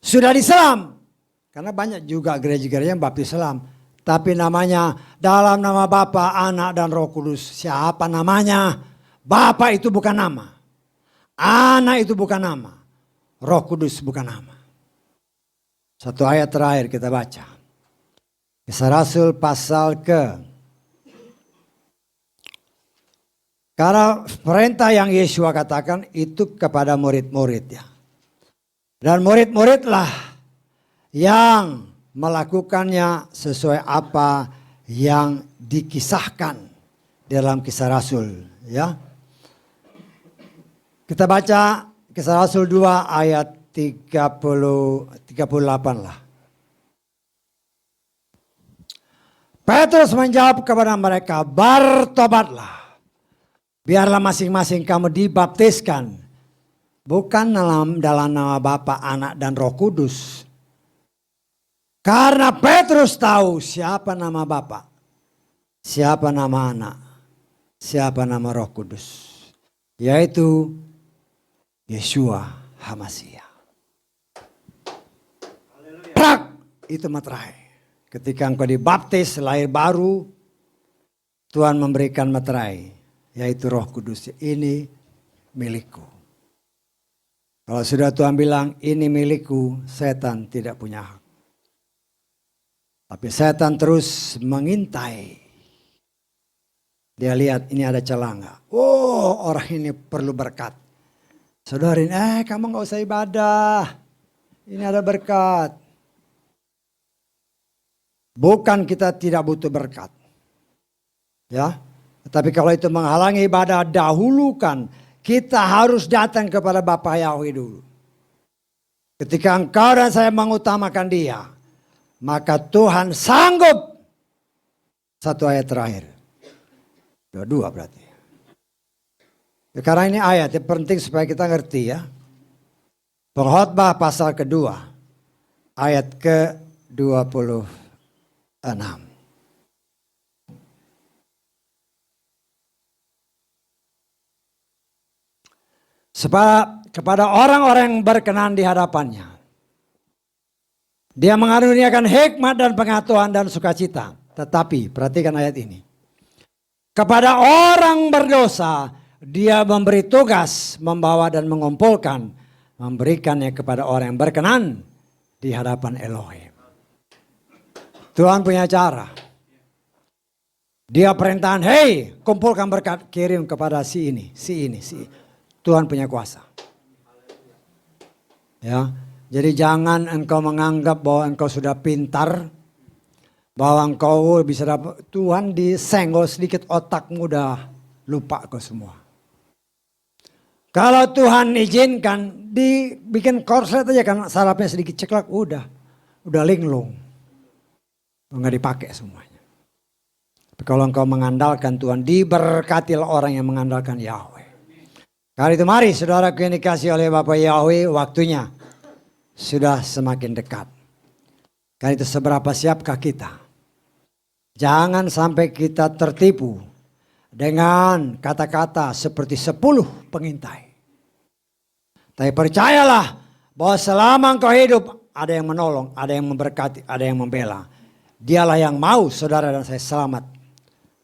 Sudah diselam. Karena banyak juga gereja-gereja yang baptis selam. Tapi namanya dalam nama Bapa, Anak dan Roh Kudus. Siapa namanya? Bapa itu bukan nama. Anak itu bukan nama. Roh Kudus bukan nama. Satu ayat terakhir kita baca. Kisah Rasul pasal karena perintah yang Yesus katakan itu kepada murid-murid ya. Dan murid-muridlah yang melakukannya sesuai apa yang dikisahkan dalam Kisah Rasul, ya. Kita baca Kisah Rasul 2 ayat 38 lah. Petrus menjawab kepada mereka, bertobatlah. Biarlah masing-masing kamu dibaptiskan. Bukan dalam nama Bapa, Anak, dan Roh Kudus. Karena Petrus tahu siapa nama Bapa, siapa nama Anak, siapa nama Roh Kudus. Yaitu Yeshua HaMasiah. Prak, itu materai. Ketika engkau dibaptis, lahir baru, Tuhan memberikan materai, yaitu Roh Kudus. Ini milikku. Kalau sudah Tuhan bilang, ini milikku, setan tidak punya hak. Tapi setan terus mengintai. Dia lihat ini ada celah nggak? Oh, orang ini perlu berkat. Saudarin, kamu nggak usah ibadah. Ini ada berkat. Bukan kita tidak butuh berkat. Ya. Tapi kalau itu menghalangi ibadah, dahulukan. Kita harus datang kepada Bapa Yahweh dulu. Ketika engkau dan saya mengutamakan dia, maka Tuhan sanggup. Satu ayat terakhir. Dua berarti. Ya, karena ini ayat yang penting supaya kita ngerti ya. Pengkhotbah pasal kedua. Ayat ke-26. Kepada orang-orang yang berkenan di hadapannya. Dia mengaruniakan hikmat dan pengetahuan dan sukacita. Tetapi, perhatikan ayat ini. Kepada orang berdosa, dia memberi tugas, membawa dan mengumpulkan. Memberikannya kepada orang yang berkenan di hadapan Elohim. Tuhan punya cara. Dia perintahkan, hei kumpulkan berkat, kirim kepada si ini, si ini, si ini. Tuhan punya kuasa. Ya, jadi jangan engkau menganggap bahwa engkau sudah pintar, bahwa engkau bisa dapat. Tuhan disenggol sedikit otakmu udah lupa kau semua. Kalau Tuhan izinkan, dibikin korslet aja kan sarafnya sedikit ceklak, udah linglung. Enggak dipakai semuanya. Tapi kalau engkau mengandalkan Tuhan, diberkatilah orang yang mengandalkan Yahweh. Kali itu mari saudara yang dikasih oleh Bapak Yahweh, waktunya sudah semakin dekat. Kali itu seberapa siapkah kita? Jangan sampai kita tertipu dengan kata-kata seperti 10 pengintai. Tapi percayalah bahwa selama engkau hidup ada yang menolong, ada yang memberkati, ada yang membela. Dialah yang mau saudara dan saya selamat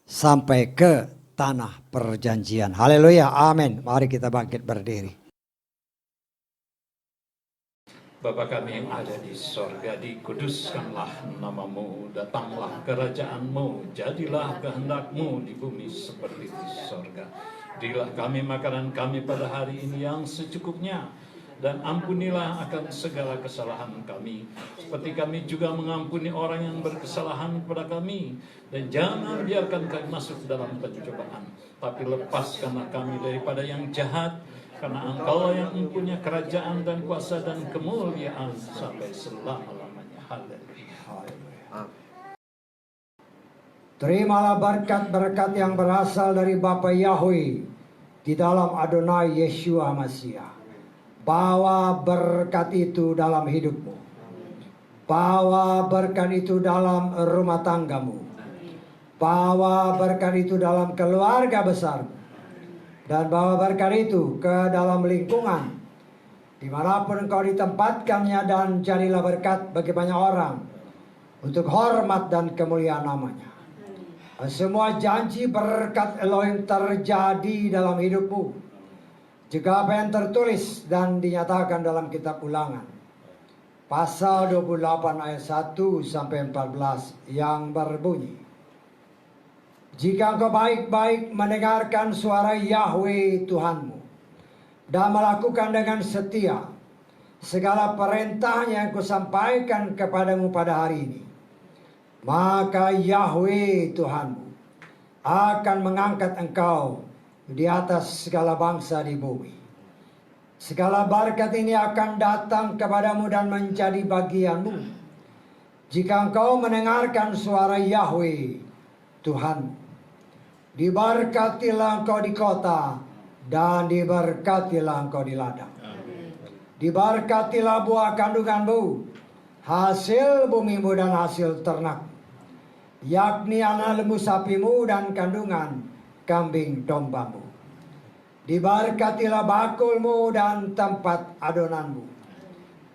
sampai ke tanah perjanjian. Haleluya, amin. Mari kita bangkit berdiri. Bapa kami yang ada di sorga, dikuduskanlah namamu, datanglah kerajaanmu, jadilah kehendakmu di bumi seperti di sorga. Berilah kami makanan kami pada hari ini yang secukupnya, dan ampunilah akan segala kesalahan kami, seperti kami juga mengampuni orang yang berkesalahan kepada kami. Dan jangan biarkan kami masuk dalam pencobaan, tapi lepaskanlah kami daripada yang jahat. Karena Engkau yang mempunyai kerajaan dan kuasa dan kemuliaan sampai selama-lamanya. Haleluya. Terimalah berkat-berkat yang berasal dari Bapa Yahweh di dalam Adonai Yeshua HaMasiah. Bawa berkat itu dalam hidupmu. Bawa berkat itu dalam rumah tanggamu. Bawa berkat itu dalam keluarga besarmu. Dan bawa berkat itu ke dalam lingkungan dimanapun engkau ditempatkannya, dan jadilah berkat bagi banyak orang untuk hormat dan kemuliaan namanya. Semua janji berkat Elohim terjadi dalam hidupmu. Juga apa yang tertulis dan dinyatakan dalam kitab Ulangan pasal 28 ayat 1 sampai 14 yang berbunyi, jika engkau baik-baik mendengarkan suara Yahweh Tuhanmu dan melakukan dengan setia segala perintah yang kusampaikan kepadamu pada hari ini, maka Yahweh Tuhanmu akan mengangkat engkau di atas segala bangsa di bumi. Segala berkat ini akan datang kepadamu dan menjadi bagianmu jika engkau mendengarkan suara Yahweh Tuhanmu. Diberkatilah engkau di kota dan diberkatilah engkau di ladang. Diberkatilah buah kandunganmu, hasil bumimu dan hasil ternak, yakni anak lembu sapimu dan kandungan kambing dombamu. Diberkatilah bakulmu dan tempat adonanmu.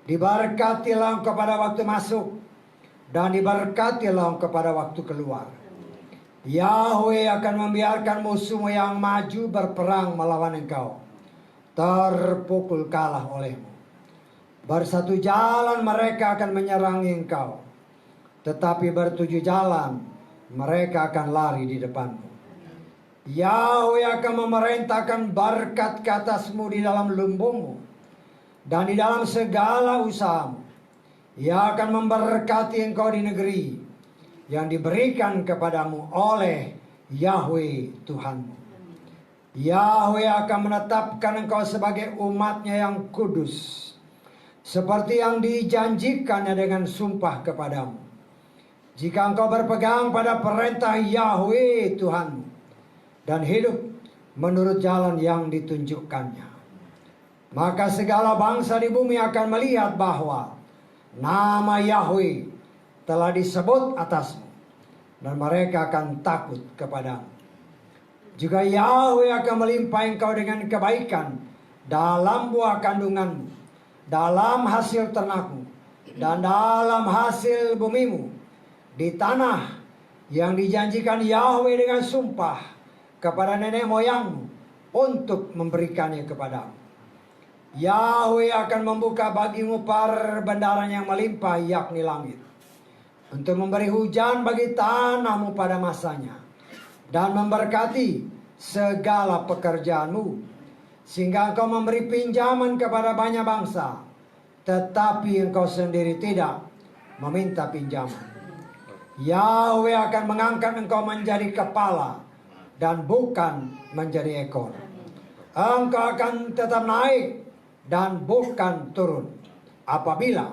Diberkatilah engkau pada waktu masuk dan diberkatilah engkau pada waktu keluar. Yahweh akan membiarkan musuhmu yang maju berperang melawan engkau terpukul kalah olehmu. Bersatu jalan mereka akan menyerangi engkau, tetapi bertujuh jalan mereka akan lari di depanmu. Yahweh akan memerintahkan berkat ke atasmu di dalam lumbungmu dan di dalam segala usahamu. Ia akan memberkati engkau di negeri yang diberikan kepadamu oleh Yahweh Tuhanmu. Yahweh akan menetapkan engkau sebagai umatnya yang kudus, seperti yang dijanjikannya dengan sumpah kepadamu. Jika engkau berpegang pada perintah Yahweh Tuhanmu dan hidup menurut jalan yang ditunjukkannya, maka segala bangsa di bumi akan melihat bahwa nama Yahweh telah disebut atasmu, dan mereka akan takut kepadamu. Juga Yahweh akan melimpahi engkau dengan kebaikan dalam buah kandunganmu, dalam hasil ternakmu, dan dalam hasil bumimu, di tanah yang dijanjikan Yahweh dengan sumpah kepada nenek moyangmu untuk memberikannya kepadamu. Yahweh akan membuka bagimu perbendaharaan yang melimpah, yakni langit, untuk memberi hujan bagi tanahmu pada masanya, dan memberkati segala pekerjaanmu, sehingga engkau memberi pinjaman kepada banyak bangsa, tetapi engkau sendiri tidak meminta pinjaman. Yahweh akan mengangkat engkau menjadi kepala dan bukan menjadi ekor. Engkau akan tetap naik dan bukan turun apabila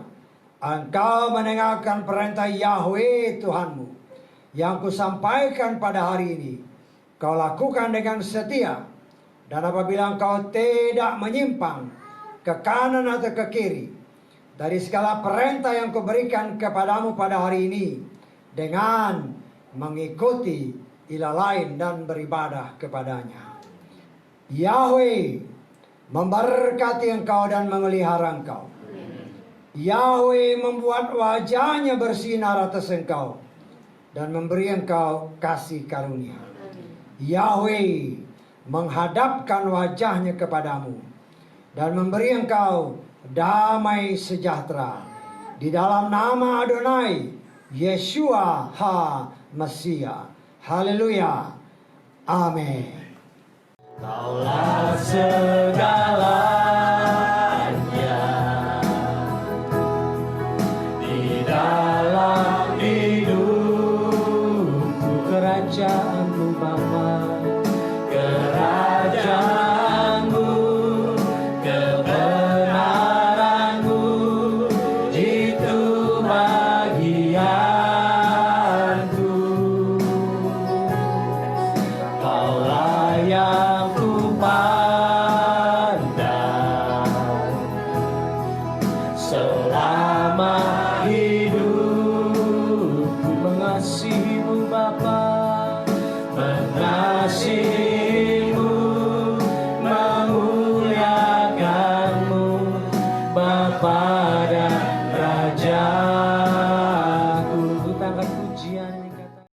engkau mendengarkan perintah Yahweh Tuhanmu yang kusampaikan pada hari ini, kau lakukan dengan setia. Dan apabila engkau tidak menyimpang ke kanan atau ke kiri dari segala perintah yang kuberikan kepadamu pada hari ini, dengan mengikuti ilah lain dan beribadah kepadanya, Yahweh memberkati engkau dan memelihara engkau. Yahweh membuat wajahnya bersinar atas engkau dan memberi engkau kasih karunia. Yahweh menghadapkan wajahnya kepadamu dan memberi engkau damai sejahtera. Di dalam nama Adonai Yeshua ha-Mesiah. Haleluya. Amin. Kaulah segalanya di dalam hidupku, kerajaanmu Bapa, kerajaanmu, kebenaranmu, itu bagianku. Kaulah yang pandang selama hidupku, mengasihimu Bapa, mengasihimu, memuliakanmu Bapa.